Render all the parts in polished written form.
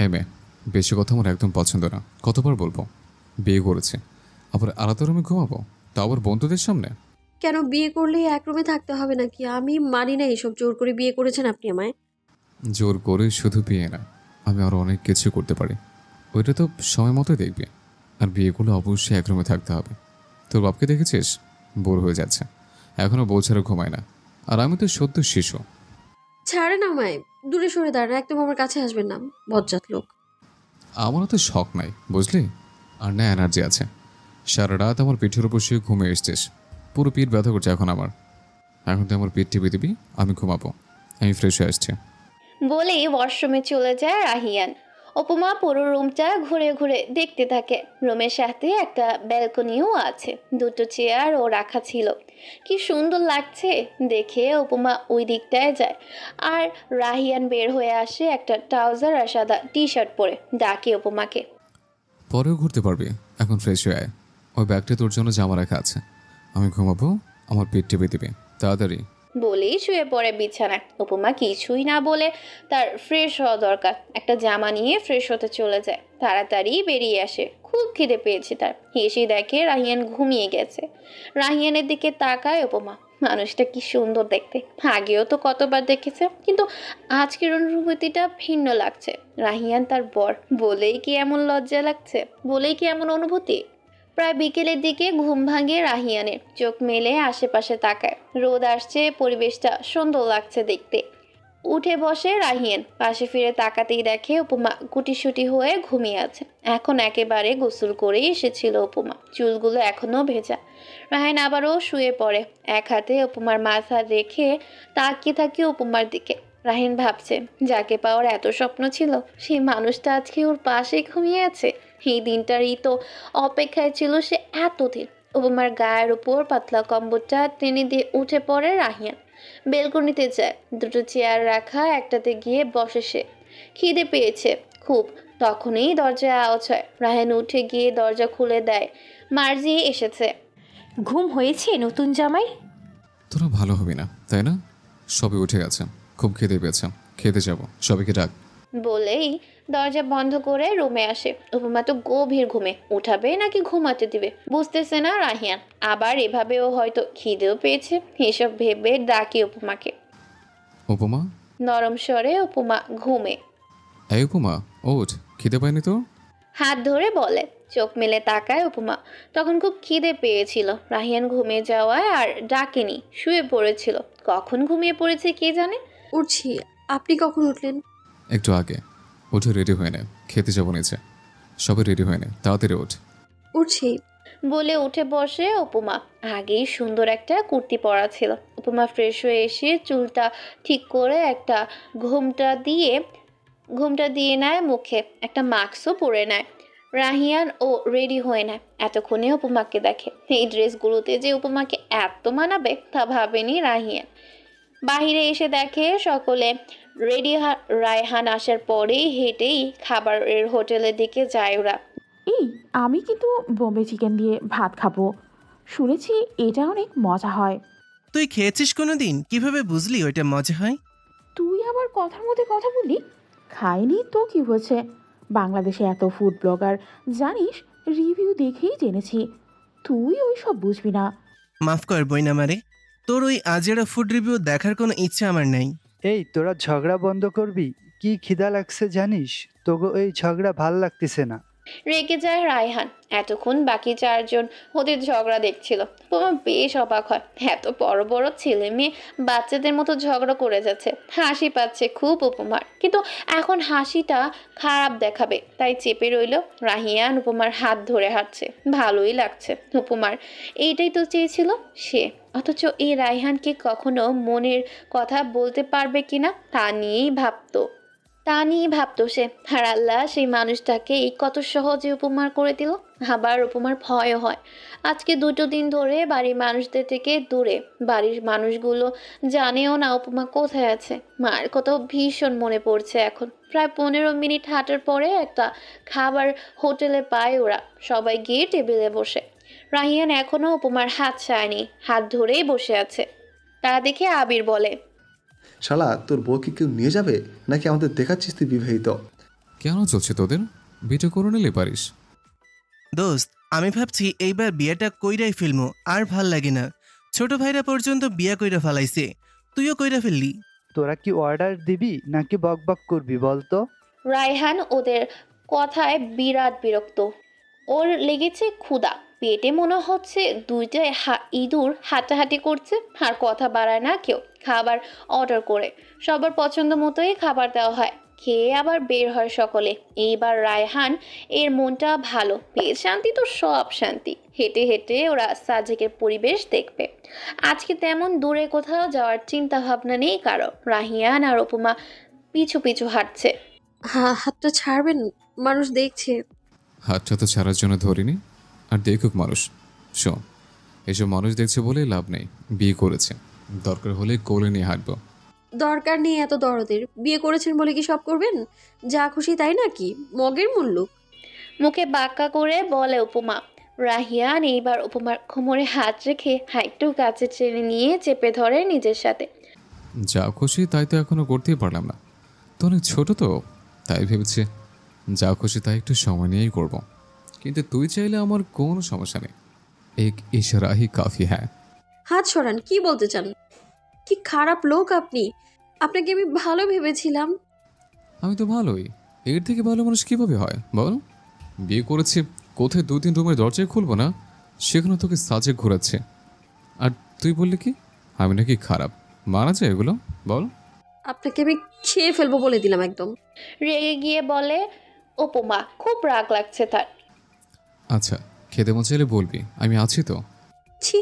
হ্যাঁ মেয়ে, বেশি কথা আমার একদম পছন্দ না। কতবার বলবো বিয়ে করেছে, আবার আলাদা রুমে ঘুমাবো, তা আবার বন্ধুদের সামনে? কেন বিয়ে করলে এক রুমে থাকতে হবে নাকি? আমি মানি না এসব, জোর করে বিয়ে করেছেন আপনি আমায়। জোর করে শুধু বিয়ে না, আমি আরও অনেক কিছু করতে পারি। ওইটা তো সময় মতোই দেখবি। আর বিয়ে করলে অবশ্যই এক রুমে থাকতে হবে। তোর বাপকে দেখেছিস? বোর হয়ে যাচ্ছে, এখনও বউ ছাড়া ঘুমায় না। আর আমি তো সদ্য শিশু। ছাড়েন আমায়, দূরে সরে দাঁড়ান, একদম আমার কাছে আসবেন না, বজ্জাত লোক। আমারও তো শখ নাই বুঝলি, আর না এনার্জি আছে। সারা রাত আমার পিঠের উপর শুয়ে ঘুমিয়ে এসছিস, পুরো পিঠ ব্যথা করছে এখন আমার। এখন তো আমার পিঠ টিপে দিবি, আমি ঘুমাবো। আমি ফ্রেশ হয়ে আসছি। বলেই ওয়াশরুমে চলে যায় রাহিয়ান। উপমা পুরো রুমটা ঘুরে ঘুরে দেখতে থাকে। রুমের সাথে একটা ব্যালকনিও আছে, দুটো চেয়ারও রাখা ছিল। কি সুন্দর লাগছে দেখে উপমা ওই দিকটায় যায়। আর রাহিয়ান বের হয়ে আসে একটা ট্রাউজার আর সাদা টি শার্ট পরে, ডাকে উপমাকে। পরেও ঘুরতে পারবি, এখন ফ্রেশ হয়ে আয়। ওই ব্যাগটা তোর জন্য জামা রাখা আছে। আমি ঘুমাবো, আমার পেট টিপে দিবি তাড়াতাড়ি। বলেই শুয়ে পড়ে বিছানায়। উপমা কিছুই না বলে তার ফ্রেশ হওয়া দরকার, একটা জামা নিয়ে ফ্রেশ হতে চলে যায়। তাড়াতাড়ি বেরিয়ে আসে, খুব খিদে পেয়েছে তার। এসে দেখে রাহিয়ান ঘুমিয়ে গেছে। রাহিয়ানের দিকে তাকায় উপমা। মানুষটা কি সুন্দর দেখতে, আগেও তো কতবার দেখেছে, কিন্তু আজকের অনুভূতিটা ভিন্ন লাগছে। রাহিয়ান তার বর বলেই কি এমন লজ্জা লাগছে, বলেই কি এমন অনুভূতি। প্রায় বিকেলের দিকে ঘুম ভাঙে রাহিয়ানের, চোখ মেলে আশেপাশে তাকায়। রোদ আসছে, পরিবেশটা সুন্দর লাগছে দেখতে। উঠে বসে রাহিয়ান, পাশে ফিরে তাকাতেই দেখে উপমা গুটিসুটি হয়ে ঘুমিয়ে আছে। এখন একেবারে গোসল করেই এসেছিল উপমা, চুলগুলো এখনো ভেজা। রাহিয়ান আবারও শুয়ে পড়ে, এক হাতে উপমার মাথা রেখে তাকিয়ে থাকে উপমার দিকে। রাহিন ভাবছে, যাকে পাওয়ার এত স্বপ্ন ছিল, সেই মানুষটা আজকে ওর পাশেই ঘুমিয়ে আছে। এই দিনটারই তো অপেক্ষায় ছিল সে এতদিন। উপমার গায়ের উপর পাতলা কম্বলটা টেনে দিয়ে উঠে পড়ে রাহিয়ান। বেলকনিতে যায়, দুটো চেয়ার রাখা, একটাতে গিয়ে বসে সে। খিদে পেয়েছে খুব। তখনই দরজায় আওয়াজ হয়। রাহিয়ান উঠে গিয়ে দরজা খুলে দেয়। মার্জি এসেছে। ঘুম হয়েছে নতুন জামাই? তোরা ভালো হবি না তাই না? সবে উঠে গেছে, খুব খিদে পেয়েছে, খেতে যাবো, সবাইকে ডাক। বলেই দরজা বন্ধ করে রুমে আসে। উপমা তো গভীর ঘুমে, উঠাবে নাকি ঘুমাতে দিবে বুঝতেছে না রাহিয়ান। আবার এভাবেও হয়তো খিদেও পেয়েছে, এসব ভেবে ডাকে উপমাকে। উপমা, নরম স্বরে উপমা ঘুমে। এই উপমা, ওঠ, খিদে পায়নি তো? হাত ধরে বলে। চোখ মেলে তাকায় উপমা। তখন খুব খিদে পেয়েছিল। রাহিয়ান ঘুমিয়ে যাওয়ায় আর ডাকেনি, শুয়ে পড়েছিল। কখন ঘুমিয়ে পড়েছে কে জানে। উঠছি। আপনি কখন উঠলেন? একটু আগে। উঠে রেডি হয়ে নে, খেতে যাবো নিচে। সবাই রেডি হয়ে নে, তাড়াতাড়ি ওঠ। উঠছি। বলে উঠে বসে উপমা। আগেই সুন্দর একটা কুর্তি পরা ছিল। উপমা ফ্রেশ হয়ে এসে চুলটা ঠিক করে একটা ঘুমটা দিয়ে নেয় মুখে, একটা মাস্কও পরে নেয়। রাহিয়ান ও রেডি হয়ে নেয়। এতক্ষণে উপমাকে দেখে। এই ড্রেসগুলোতে যে উপমাকে এত মানাবে তা ভাবেনি রাহিয়ান। বাহিরে এসে দেখে সকলে রেডি। রায়হান আসার পরেই হেঁটেই খাবারের হোটেলের দিকে যায় ওরা। এই, আমি কিন্তু বোম্বে চিকেন দিয়ে ভাত খাবো। শুনেছি এটা অনেক মজা হয়। তুই খেয়েছিস কোনো দিন? কিভাবে বুঝলি ওইটা মজা হয়? তুই আবার কথার মধ্যে কথা বললি। খাইনি তো কি হয়েছে, বাংলাদেশে এত ফুড ব্লগার, জানিস, রিভিউ দেখেই জেনেছি। তুই ওই সব বুঝবি না। মাফ কর বইনা মারে, তোর ওই আজেরা ফুড রিভিউ দেখার কোনো ইচ্ছা আমার নাই। এই তোরা ঝগড়া বন্ধ করবি? কি খিদা লাগছে জানিস? তোকে এই ঝগড়া ভাল লাগতেছে না। রেগে যায় রায়হান। এতক্ষণ বাকি চারজন ওদের ঝগড়া দেখছিল। উপমা বেশ অবাক হয়, এত বড় বড় ছেলে মেয়ে বাচ্চাদের মতো ঝগড়া করে যাচ্ছে। হাসি পাচ্ছে খুব উপমার, কিন্তু এখন হাসিটা খারাপ দেখাবে তাই চেপে রইল। রাহিয়ান উপমার হাত ধরে হাঁটছে, ভালোই লাগছে উপমার। এইটাই তো চেয়েছিল সে। অথচ এই রায়হানকে কখনো মনের কথা বলতে পারবে কিনা তা নিয়েই ভাবতো সে। আর আল্লাহ সেই মানুষটাকে এই কত সহজে উপমার করে দিল। আবার উপমার ভয় হয়। আজকে দুটো দিন ধরে বাড়ির মানুষদের থেকে দূরে। বাড়ির মানুষগুলো জানেও না উপমা কোথায় আছে। মার কথাও ভীষণ মনে পড়ছে এখন। প্রায় 15 মিনিট হাঁটার পরে একটা খাবার হোটেলে পায় ওরা। সবাই গিয়ে টেবিলে বসে। রাহিয়ান এখনো উপমার হাত ছায়নি, হাত ধরেই বসে আছে। তা দেখে আবির বলে, শালা তোর বউকে কেউ নিয়ে যাবে নাকি আমাদের দেখাচ্ছিস তুই বিবাহিত? কেন চলছে তোদের? বিটা করে নিলে পারিস। দোস্ত, আমি ভাবছি এইবার বিয়েটা কইরাই ফেলমু, আর ভাল লাগে না। ছোট ভাইরা পর্যন্ত বিয়া কইরা ফেলাইছে, তুইও কইরা ফেললি। তোরা কি অর্ডার দিবি নাকি বক বক করবি বলতো? রায়হান ওদের কথায় বিরাট বিরক্ত। ওর লেগেছে ক্ষুধা, পেটে মনে হচ্ছে দুইটাই ইঁদুর হাঁটাহাঁটি করছে, আর কথা বাড়ায় না কেউ। খাবার অর্ডার করে সবার পছন্দ মতোই খাবার দেওয়া হয়, খেয়ে আবার বের হয় সকলে। এইবার রায়হান এর মনটা ভালো, পেট শান্তি তো সব শান্তি। হেঁটে হেঁটে ওরা সাজেকের পরিবেশ দেখবে। আজকে তেমন দূরে কোথাও যাওয়ার চিন্তা ভাবনা নেই কারো। রাহিয়ান আর উপমা পিছু পিছু হাঁটছে। হাতটা ছাড়বেন, মানুষ দেখছে। হাতটা তো ছাড়ার জন্য ধরিনি, আর দেখুক মানুষ। শোন, এসব মানুষ দেখছে বলে লাভ নেই। বিয়ে করেছে, দরকার হলে কোলে নিয়ে হাঁটবো। দরকার নেই এত দরদের। বিয়ে করেছেন বলে কি সব করবেন? যা খুশি তাই নাকি? মগের মূল্য। মুখে বাঁকা করে বলে উপমা। রাহিয়ান এইবার উপমার কোমরে হাত রেখে হাইটু কাছে টেনে নিয়ে চেপে ধরে নিজের সাথে। যা খুশি তাই তো এখনো করতেই পারলাম না। তো অনেক ছোট তো, তাই ভেবেছি যা খুশি তাই একটু সময় নিয়েই করব। কিন্তু তুই চাইলে আমার কোনো সমস্যা নেই। এক ইশারা হি কাফি হ্যাঁ। হাত সরান, কি বলতে চান? কি খারাপ লোক আপনি। আপনাকে আমি ভালো ভেবেছিলাম। আমি তো ভালোই, এর থেকে ভালো মানুষ কিভাবে হয় বল? বিয়ে করেছি, কোথায় 2-3 রুমের দরজায় খুলবো না, সেখানে তোকে সাজে ঘোরাচ্ছে। আর তুই বললি কি আমি নাকি খারাপ? মানা যায় এগুলো বল? আপনাকে আমি খেয়ে ফেলবো বলে দিলাম একদম। রেগে গিয়ে বলে উপমা। খুব রাগ লাগছে তার। আচ্ছা, খেতে মন চাইলে বলবি, আমি আছি তো। ছি,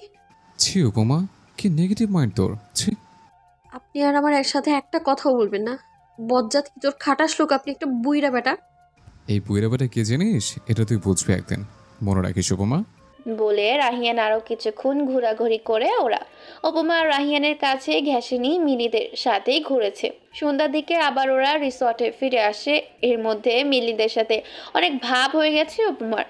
ছি উপমা, কি নেগেটিভ মাইন্ড তোর! ছি। আপনি আর আমার একসাথে একটা কথাও বলবেন না। বজ্জাত কি তোর খাটাস লোক আপনি, একটা বুইড়া বেটা। এই বুইরা বেটা কে জিনিস এটা তুই বুঝবি একদিন, মনে রাখিস উপমা। বলে রাহিয়ান আরো কিছুক্ষণ ঘোরাঘুরি করে ওরা। উপমা রাহিয়ানের কাছে ঘেঁষেনি মিলিদের সাথেই ঘুরেছে। সন্ধ্যার দিকে আবার ওরা রিসর্টে ফিরে আসে। এর মধ্যে মিলিদের সাথে অনেক ভাব হয়ে গেছে উপমার।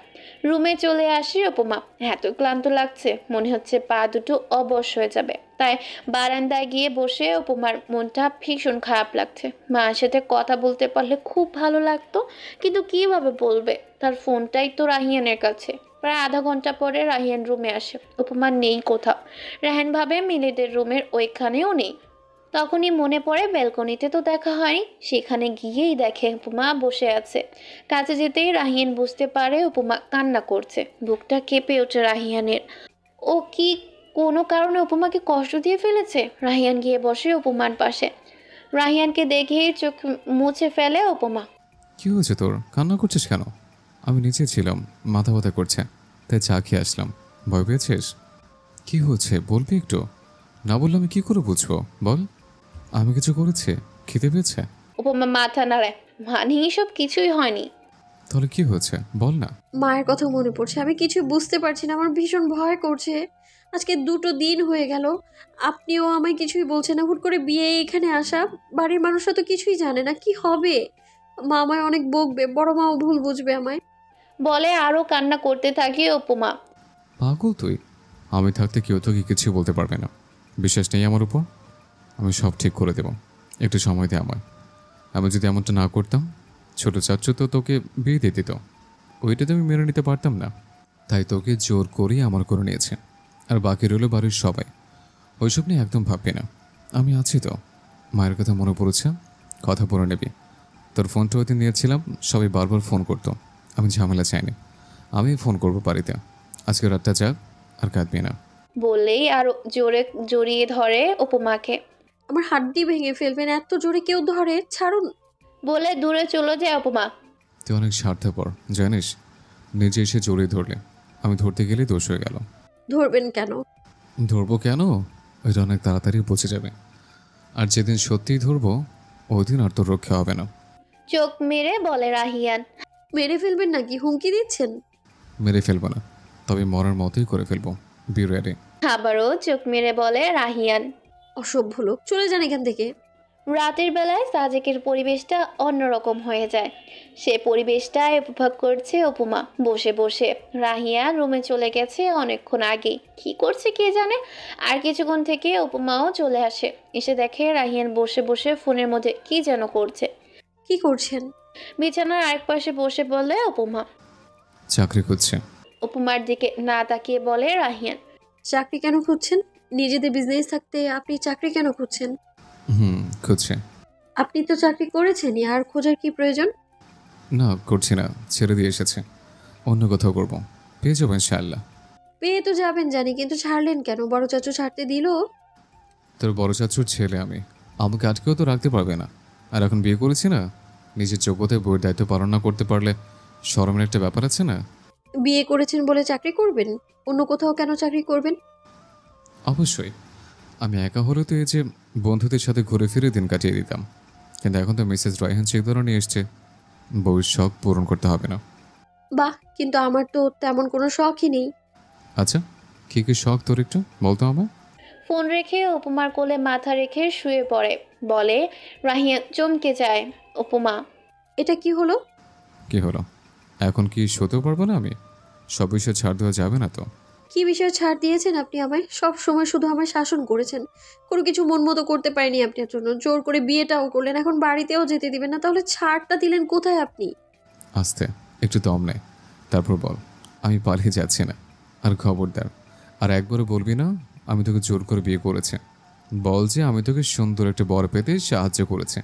রুমে চলে আসে উপমা। এত ক্লান্ত লাগছে, মনে হচ্ছে পা দুটো অবশ হয়ে যাবে। তাই বারান্দায় গিয়ে বসে উপমার মনটা ভীষণ খারাপ লাগছে। মায়ের সাথে কথা বলতে পারলে খুব ভালো লাগতো, কিন্তু কিভাবে বলবে? তার ফোনটাই তো রাহিয়ানের কাছে। প্রায় আধা ঘন্টা পরে রাহিয়ান রুমে আসে। উপমা নেই কোথাও। রাহান ভাবে মিলিদের রুমের ওইখানেও নেই। তখনই মনে পড়ে ব্যালকনিতে তো দেখা হয়নি। সেখানে গিয়েই দেখে উপমা বসে আছে। কাছে যেতেই রাহিয়ান বুঝতে পারে উপমা কান্না করছে। বুকটা কেঁপে ওঠে রাহিয়ানের। ও কি কোনো কারণে উপমাকে কষ্ট দিয়ে ফেলেছে? রাহিয়ান গিয়ে বসে উপমার পাশে। রাহিয়ানকে দেখেই চোখ মুছে ফেলে উপমা। কি হয়েছে তোর? কান্না করছিস কেন? আমি নিচে ছিলাম, মাথা ব্যথা করছে, তাই চা খেয়ে আসলাম। ভয় পেয়েছিস? কি হচ্ছে বলবি একটু? না বললে আমি কি করে বুঝবো বল? আমি কিছু করেছি? খেতে পেয়েছে? উপমা মাথা নাড়ায়। মানে সব কিছুই হয়নি। তাহলে কি হয়েছে বল না। মায়ের কথা মনে পড়ছে, আমি কিছু বুঝতে পারছি না, আমার ভীষণ ভয় করছে। আজকে 2টো দিন হয়ে গেল, আপনিও আমায় কিছুই বলছেন না। হুট করে বিয়ে এখানে আসা, বাড়ির মানুষরা তো কিছুই জানে না। কি হবে? মা আমায় অনেক বকবে, বড় মাও ভুল বুঝবে আমায়। বলে আরো কান্না করতে থাকে উপমা। পাগল তুই! আমি থাকতে কেউ তোকে কিছু বলতে পারবে না। বিশ্বাস নেই আমার উপর? আমি সব ঠিক করে দেব, একটু সময় দে আমায়। আমি যদি এমনটা না করতাম, ছোট চাচ্চু তো তোকে বিয়ে দিয়ে দিত। ওইটা তো আমি মেনে নিতে পারতাম না, তাই তোকে জোর করেই আমার করে নিয়েছে। আর বাকি রইল বাড়ির সবাই। ওইসব নিয়ে একদম ভাববি না, আমি আছি তো। মায়ের কথা মনে পড়েছে, কথা বলে নেবি। তোর ফোনটা ওই দিন নিয়েছিলাম, সবাই বারবার ফোন করতো, আমি ঝামেলা চাইনি। আমি ফোন করবো বাড়িতে। আজকে রাতটা যাক, আর কাঁদবি না। বললেই আরো জোরে জড়িয়ে ধরে উপমাকে। আমার হাড্ডি ভেঙে ফেলবেন, এত জোরে কেউ ধরে? ছাড়ুন। বলে দূরে চলে যায় উপমা। তুই অনেক স্বার্থপর জানিস, নিজে এসে জড়িয়ে ধরলে। আমি ধরতে গেলেই দোষ হয়ে গেল। ধরবেন কেন? ধরবো কেন? ওইটা অনেক তাড়াতাড়ি পৌঁছে যাবে। আর যেদিন সত্যিই ধরবো, ওই দিন আর তোর রক্ষা হবে না। চোখ মেরে বলে রাহিয়ান। মেরে ফেলবেন নাকি? হুমকি দিচ্ছেন? মেরে ফেলবো না, তবে মরার মতোই করে ফেলবো। Be ready. আবারও চোখ মেরে বলে রাহিয়ান। অসভ্য লোক, চলে যান এখান থেকে। রাতের বেলায় সাজেকের পরিবেশটা অন্যরকম হয়ে যায়। সে পরিবেশটাই উপভোগ করছে উপমা বসে বসে। রাহিয়ান রুমে চলে গেছে অনেকক্ষণ আগে, কি করছে কে জানে। আর কিছুক্ষণ থেকে উপমাও চলে আসে। এসে দেখে রাহিয়ান বসে বসে ফোনের মধ্যে কি যেন করছে। কি করছেন? বিছানার আরেক পাশে বসে বলে উপমা। চাকরি খুঁজছে। উপমার দিকে না তাকিয়ে বলে রাহিয়ান। চাকরি কেন খুঁজছেন? নিজেদের বিজনেস থাকতে আপনি চাকরি কেন খুঁজছেন? খুঁজছে। আপনি তো চাকরি করেছেনই, আর খোঁজার কি প্রয়োজন? না করছি না, ছেড়ে দিয়ে এসেছে। অন্য কোথাও করবো, পেয়ে যাবো ইনশাআল্লাহ। পেয়ে তো যাবেন জানি, কিন্তু ছাড়লেন কেন? বড় চাচু ছাড়তে দিল? তোর বড় চাচুর ছেলে আমি, আমাকে আটকেও তো রাখতে পারবে না। আর এখন বিয়ে করেছি না, নিজের যোগ্যতায় বইয়ের দায়িত্ব পালন না করতে পারলে শরমের একটা ব্যাপার আছে না? বিয়ে করেছেন বলে চাকরি করবেন? অন্য কোথাও কেন চাকরি করবেন? অবশ্যই। আমি একা হলে তো এই যে বন্ধুদের সাথে ঘুরে ফিরে দিন কাটিয়ে দিতাম, কিন্তু এখন তো মিসেস রায়হান চেকদারও নিয়ে এসছে, বউয়ের শখ পূরণ করতে হবে না। বাহ, কিন্তু আমার তো তেমন কোনো শখই নেই। আচ্ছা, কী কী শখ তোর একটু বলতো আমায়? ফোন রেখে উপমার কোলে মাথা রেখে শুয়ে পড়ে। বলে রাহিয়ান। চমকে যায় উপমা। এটা কি হলো? কি হলো? এখন কি শুতেও পারবো না আমি? সব বিষয়ে ছাড় দেওয়া যাবে না তো? কি বিষয়ে ছাড় দিয়েছেন আপনি আমায়? সব সময় শুধু আমায় শাসন করেছেন, কোনো কিছু মন মতো করতে পারিনি আপনার জন্য। জোর করে বিয়েটাও করলেন, এখন বাড়িতেও যেতে দিবেন না, তাহলে ছাড়টা দিলেন কোথায় আপনি? আস্তে, একটু দম নেয়, তারপর বল। আমি পালিয়ে যাচ্ছি না। আর খবরদার আর একবারও বলবি না আমি তোকে জোর করে বিয়ে করেছে। বল যে আমি তোকে সুন্দর একটা বর পেতে সাহায্য করেছে।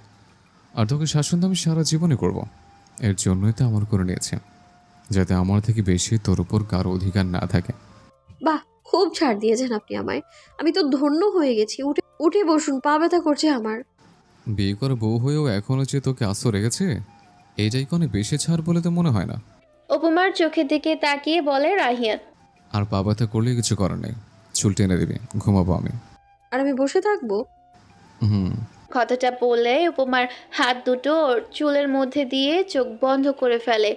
আর তোকে শাসন তো আমি সারা জীবনে করব। এর জন্যই তো আমার করে নিয়েছে, যাতে আমার থেকে বেশি তোর উপর কারো অধিকার না থাকে। বাহ, খুব ছাড় দিয়েছেন আপনি আমায়। আমি তো ধন্য হয়ে গেছি। উঠে উঠে বসুন, পা ব্যথা করছে আমার। বিয়ে করে বউ হয়েও এখনও যে তোকে আস্ত রেখেছে, এইটাই কোনো বেশি ছাড় বলে তো মনে হয় না। উপমার চোখের দিকে তাকিয়ে বলে রাহিয়ান। আর পা ব্যথা করলে কিছু করার নেই, চুল টেনে দিবি, ঘুমাবো আমি। আর আমি বসে থাকবো? হুম। কথাটা বলে উপমার হাত দুটো ওর চুলের মধ্যে দিয়ে চোখ বন্ধ করে ফেলে।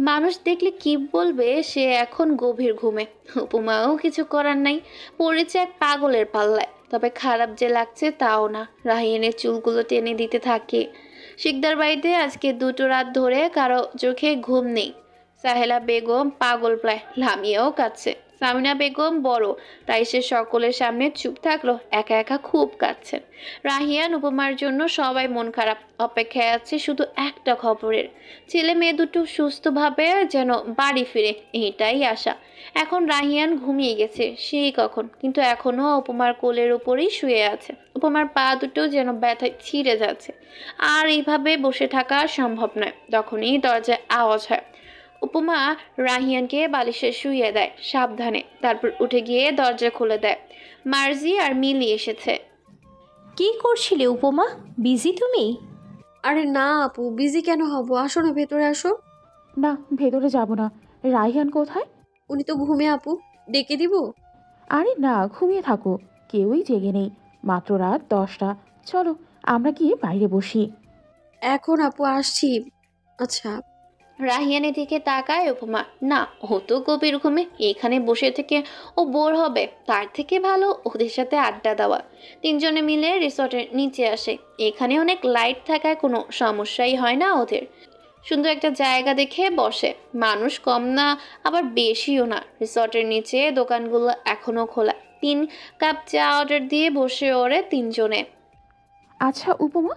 মানুষ দেখলে কি বলবে সে এখন গভীর ঘুমে। উপমাও কিছু করার নাই, পড়েছে এক পাগলের পাল্লায়। তবে খারাপ যে লাগছে তাও না। রাহিয়ানের চুলগুলো টেনে দিতে থাকে। শিকদার বাড়িতে আজকে 2টো রাত ধরে কারো চোখে ঘুম নেই। সাহেলা বেগম পাগল প্রায়, লামিয়েও কাঁদছে। সামিনা বেগম বড়, তাই সে সকলের সামনে চুপ থাকলো, একা একা খুব কাঁদছেন। রাহিয়ান উপমার জন্য সবাই মন খারাপ, অপেক্ষায় আছে শুধু একটা খবরের। ছেলে মেয়ে দুটো সুস্থভাবে যেন বাড়ি ফিরে, এটাই আশা। এখন রাহিয়ান ঘুমিয়ে গেছে সেই কখন, কিন্তু এখনো উপমার কোলের উপরেই শুয়ে আছে। উপমার পা দুটো যেন ব্যথায় ছিঁড়ে যাচ্ছে। আর এইভাবে বসে থাকা সম্ভব নয়। তখনই দরজায় আওয়াজ হয়। উপমা রাহিয়ানকে বালিশে শুইয়ে দেয় সাবধানে, তারপর উঠে গিয়ে দরজা খুলে দেয়। মার্জি আর মিলি এসেছে। কি করছিলে উপমা? বিজি তুমি? আরে না আপু, বিজি কেন হব? আসো না, ভেতরে আসো। না, ভেতরে যাব না। রায়হান কোথায়? উনি তো ঘুমে আপু, ডেকে দিব? আরে না, ঘুমিয়ে থাকো, কেউই জেগে নেই। মাত্র রাত 10টা। চলো আমরা গিয়ে বাইরে বসি। এখন আপু আসছি। আচ্ছা। রাহিয়ানের দিকে তাকায় উপমা। না, ও তো গভীর ঘুমে, এখানে বসে থেকে ও বোর হবে। তার থেকে ভালো ওদের সাথে আড্ডা দেওয়া। 3জনে মিলে রিসর্টের নিচে আসে। এখানে অনেক লাইট থাকায় কোনো সমস্যাই হয় না ওদের। সুন্দর একটা জায়গা দেখে বসে। মানুষ কম না, আবার বেশিও না। রিসর্টের নিচে দোকানগুলো এখনো খোলা। 3 কাপ চা অর্ডার দিয়ে বসে ওরে 3জনে। আচ্ছা উপমা,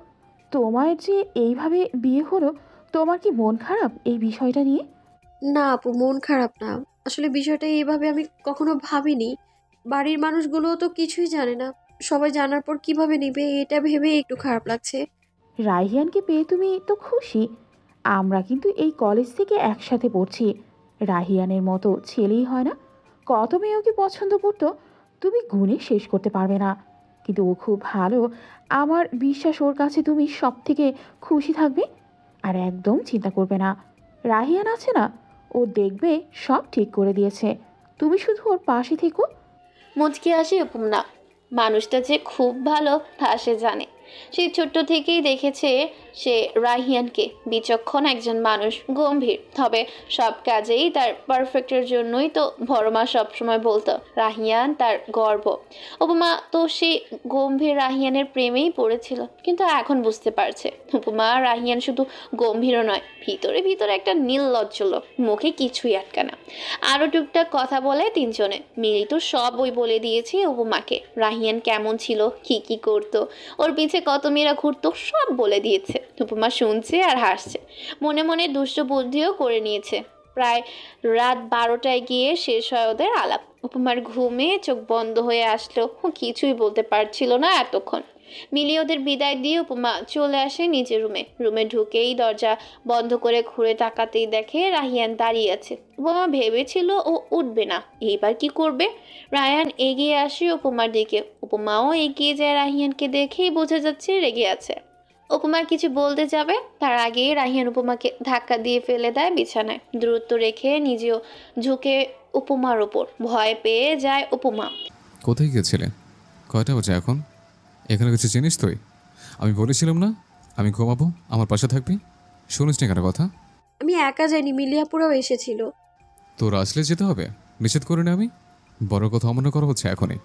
তোমার যে এইভাবে বিয়ে হলো, তোমার কি মন খারাপ এই বিষয়টা নিয়ে? না আপু, মন খারাপ না। আসলে বিষয়টা এইভাবে আমি কখনো ভাবিনি। বাড়ির মানুষগুলো তো কিছুই জানে না, সবাই জানার পর কিভাবে নিবে এটা ভেবে একটু খারাপ লাগছে। রাহিয়ানকে পেয়ে তুমি তো খুশি। আমরা কিন্তু এই কলেজ থেকে একসাথে পড়ছি। রাহিয়ানের মতো ছেলেই হয় না। কত মেয়ে ওকে পছন্দ করতো তুমি গুণে শেষ করতে পারবে না। কিন্তু ও খুব ভালো। আমার বিশ্বাস ওর কাছে তুমি সব থেকে খুশি থাকবে। আর একদম চিন্তা করবে না, রাহিয়ান আছে না, ও দেখবে সব ঠিক করে দিয়েছে। তুমি শুধু ওর পাশে থেকো। মুচকি আসে উপমা। মানুষটা যে খুব ভালো তা সে জানে। সেই ছোট্ট থেকেই দেখেছে সে রাহিয়ানকে। বিচক্ষণ একজন মানুষ, গম্ভীর, তবে সব কাজেই তার পারফেক্টের জন্যই তো বড় মা সবসময় বলতো রাহিয়ান তার গর্ব। উপমা তো সেই গম্ভীর রাহিয়ানের প্রেমেই পড়েছিল, কিন্তু এখন বুঝতে পারছে উপমা রাহিয়ান শুধু গম্ভীরও নয়, ভিতরে ভিতরে একটা নির্লজ্জ লোক, মুখে কিছুই আটকানা। আরও টুকটাক কথা বলে 3জনে। মিলি তো সব বই বলে দিয়েছে উপমাকে। রাহিয়ান কেমন ছিল, কি কি করতো, ওর পিছে কত মেয়েরা ঘুরতো সব বলে দিয়েছে। উপমা শুনছে আর হাসছে, মনে মনে দুষ্ট বুদ্ধিও করে নিয়েছে। প্রায় রাত 12টায় গিয়ে শেষ হয় ওদের আলাপ। উপমার ঘুমে চোখ বন্ধ হয়ে আসলো, ও কিছুই বলতে পারছিল না এতক্ষণ। মিলি ওদের বিদায় দিয়ে উপমা চলে আসে নিজের রুমে। রুমে ঢুকেই দরজা বন্ধ করে ঘুরে তাকাতেই দেখে রাহিয়ান দাঁড়িয়ে আছে। উপমা ভেবেছিল ও উঠবে না, এইবার কি করবে। রায়ান এগিয়ে আসে উপমার দিকে, উপমাও এগিয়ে যায়। রাহিয়ানকে দেখেই বোঝা যাচ্ছে রেগে আছে। উপমা কিছু বলতে যাবে, তার আগে রাহিয়ান উপমাকে ধাক্কা দিয়ে ফেলে দেয় বিছানায়। দূরত্ব রেখে নিজেও ঝুঁকে উপমার ওপর। ভয় পেয়ে যায় উপমা। কোথায় গিয়েছিলে? কয়টা বাজে এখন? এখানে কিছু চিনিস তুই? আমি বলেছিলাম না আমি ঘুমাবো, আমার পাশে থাকবি। শুনিস না কেন কথা? আমি একা যাইনি, মিলিয়াপুরাও এসেছিল। তোর আসলে যেতে হবে, নিষেধ করি না আমি। বড় কথা অমান্য করা হচ্ছে এখনই।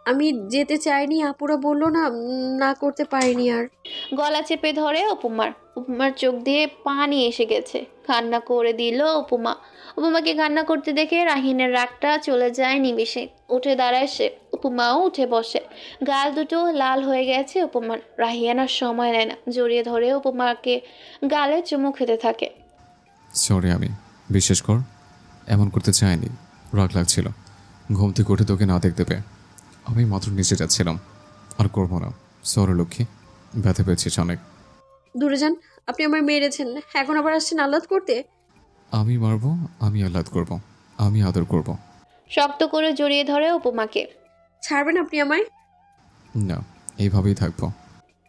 আমি যেতে চাইনি, আপুরা বললো না, না করতে পারিনি আর। গলা চেপে ধরে উপমার। উপমার চোখ দিয়ে পানি এসে গেছে, কান্না করে দিল উপমা। উপমাকে কান্না করতে দেখে রাহিনের রাগটা চলে যায় নিমিষে। উঠে দাঁড়ায় সে, উপমাও উঠে বসে। গাল দুটো লাল হয়ে গেছে উপমার। রাহিয়ান আর সময় নেয় না, জড়িয়ে ধরে উপমাকে গালে চুমু খেতে থাকে। সরি, আমি বিশ্বাস কর এমন করতে চাইনি, রাগ লাগছিল ঘুম থেকে উঠে তোকে না দেখতে পেয়ে। আমি মাত্র নিচে যাচ্ছিলাম, আর করবো না। সরি লক্ষ্মী, ব্যথা পেয়েছিস অনেক। দূরে যান, আপনি আমায় মেরেছেন, এখন আবার আসছেন আহ্লাদ করতে। আমি মারবো, আমি আহ্লাদ করব, আমি আদর করব। শক্ত করে জড়িয়ে ধরে উপমাকে। ছাড়বেন আপনি আমায়? না, এইভাবেই থাকবো।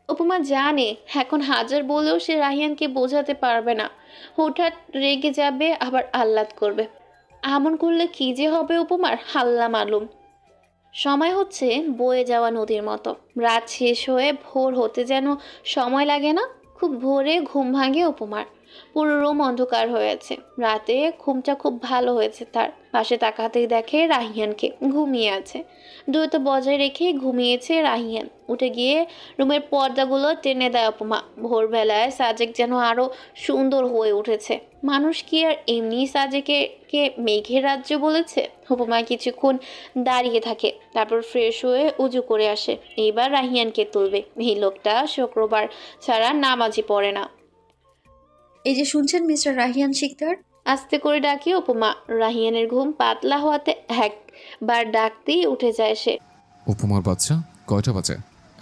উপমা জানে এখন হাজার বলেও সে রাহিয়ানকে বোঝাতে পারবে না। হঠাৎ রেগে যাবে, আবার আহ্লাদ করবে। এমন করলে কি যে হবে উপমার হাল্লা মালুম। সময় হচ্ছে বয়ে যাওয়া নদীর মতো। রাত শেষ হয়ে ভোর হতে যেন সময় লাগে না। খুব ভোরে ঘুম ভাঙে উপমার। পুরো রুম অন্ধকার হয়েছে। রাতে ঘুমটা খুব ভালো হয়েছে তার। পাশে তাকাতেই দেখে রাহিয়ানকে ঘুমিয়ে আছে। দ্রুত বজায় রেখে ঘুমিয়েছে রাহিয়ান। উঠে গিয়ে রুমের পর্দাগুলো টেনে দেয় উপমা। ভোরবেলায় সাজেক যেন আরো সুন্দর হয়ে উঠেছে। মানুষ কি আর এমনি সাজেকে মেঘের রাজ্য বলেছে? উপমা কিছুক্ষণ দাঁড়িয়ে থাকে, তারপর ফ্রেশ হয়ে উজু করে আসে। এইবার রাহিয়ানকে তুলবে। এই লোকটা শুক্রবার ছাড়া নামাজই পড়ে না। এই যে শুনছেন মিস্টার রাহিয়ান শিকদার। আস্তে করে ডাকি উপমা। রাহিয়ানের ঘুম পাতলা হওয়াতে একবার ডাকতেই উঠে যায় সে। উপমার বাচ্চা, কয়টা বাজে?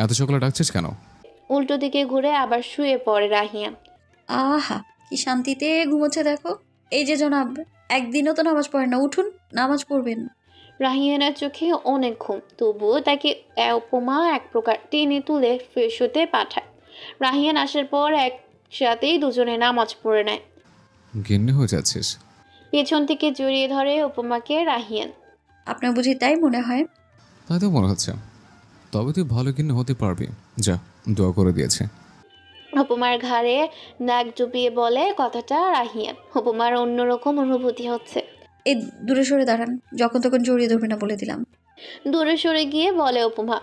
এত সকালে ডাকছিস কেন? উল্টো দিকে ঘুরে আবার শুয়ে পড়ে রাহিয়ান। আহা, কি শান্তিতে ঘুমোচ্ছে দেখো। এই যে জনাব, একদিনও তো নামাজ পড়েন না, উঠুন নামাজ পড়বেন। রাহিয়ানের চোখে অনেক ঘুম, তবুও তাকে উপমা এক প্রকার টেনে তুলে ফ্রেশ হতে পাঠায়। রাহিয়ান আসার পর একসাথেই দুজনে নামাজ পড়ে নেয়। গিন্নি হয়ে যাচ্ছিস? পেছন থেকে জড়িয়ে ধরে উপমাকে রাহিয়ান। আপনার বুঝি তাই মনে হয়? তাই তো মনে হচ্ছে। তবে তুই ভালো গিন্নি হতে পারবি, যা, দোয়া করে দিয়েছে। উপমার ঘাড়ে নাক ডুবিয়ে বলে কথাটা রাহিয়ান। উপমার অন্যরকম অনুভূতি হচ্ছে। এই দূরে সরে দাঁড়ান, যখন তখন জড়িয়ে ধরবে না বলে দিলাম। দূরে সরে গিয়ে বলে উপমা।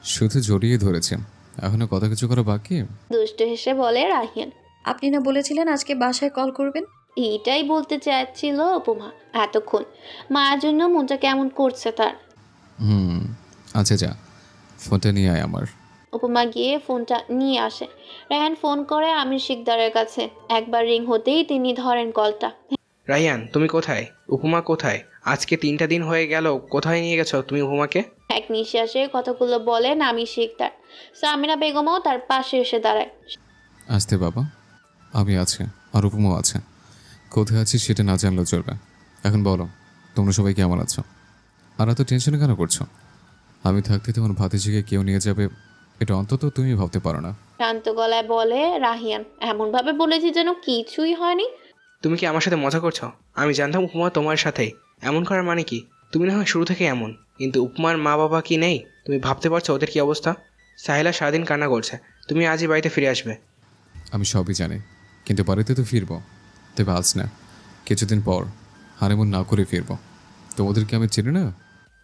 শুধু জড়িয়ে ধরেছে, এখনো কত কিছু করা বাকি। দুষ্ট হেসে বলে রাহিয়ান। আপনি না বলেছিলেন আজকে বাসায় কল করবেন? এইটাই বলতে চাচ্ছিল উপমা এতক্ষণ। মায়ের জন্য মনটা কেমন করছে তার। আচ্ছা যা, ফোনটা নিয়ে আয় আমার। উপমা গিয়ে ফোনটা নিয়ে আসে। রায়হান ফোন করে আমির শিকদারের কাছে। একবার রিং হতেই তিনি ধরেন কলটা। রায়ান, তুমি কোথায়? উপমা কোথায়? আজকে 3টা দিন হয়ে গেল, কোথায় নিয়ে গেছো তুমি উপমাকে? এক নিঃশ্বাসে কথাগুলো বলেন আমির শিকদার। সামিনা বেগমও তার পাশে এসে দাঁড়ায়। আসতে বাবা, আমি আছে, আর উপমাও আছে। কোথায় আছি সেটা না জানলেও চলবে। এখন বলো, তোমরা সবাই কেমন আছো? আর এত টেনশন কেন করছো? আমি থাকতে তোমার ভাতিজিকে কেউ নিয়ে যাবে, এটা অন্তত তুমি ভাবতে পারো না। শান্ত গলায় বলে রাহিয়ান। এমনভাবে বলেছি যেন কিছুই হয়নি। তুমি কি আমার সাথে মজা করছো? আমি জানতাম উপমা তোমার সাথেই। এমন করার মানে কি? তুমি না হয় শুরু থেকে এমন, কিন্তু উপমার মা বাবা কি নেই? তুমি ভাবতে পারছো ওদের কি অবস্থা? সাহিলা সারাদিন কান্না করছে, তুমি আজই বাড়িতে ফিরে আসবে। আমি সবই জানি, কিন্তু বাড়িতে তো ফিরবো। তবে আজ না, কিছুদিন পর হানিমুন না করে ফিরবো। তোমাদেরকে আমি চিনি না?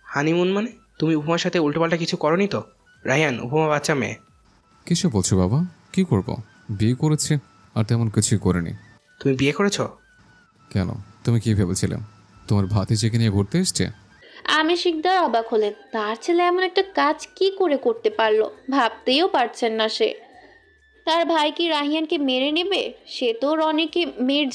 হানিমুন মানে? তুমি উপমার সাথে উল্টোপাল্টা কিছু করনি তো? রায়ান, উপমা বাচ্চা মেয়ে। কিছু বলছো বাবা? কি করব? বিয়ে করেছে, আর তেমন কিছুই করিনি। তুমি বিয়ে করেছো? কেন, তুমি কি ভেবেছিলে তোমার ভাতিজিকে নিয়ে ঘুরতে এসছে? আমি শিকদার অবাক হলেন, তার ছেলে এমন একটা কাজ কি করে করতে পারলো, ভাবতেও পারছেন না সে। তার ভাই কি রাহিয়ানকে মেরে নেবে? সে তো রনিকে মেয়ের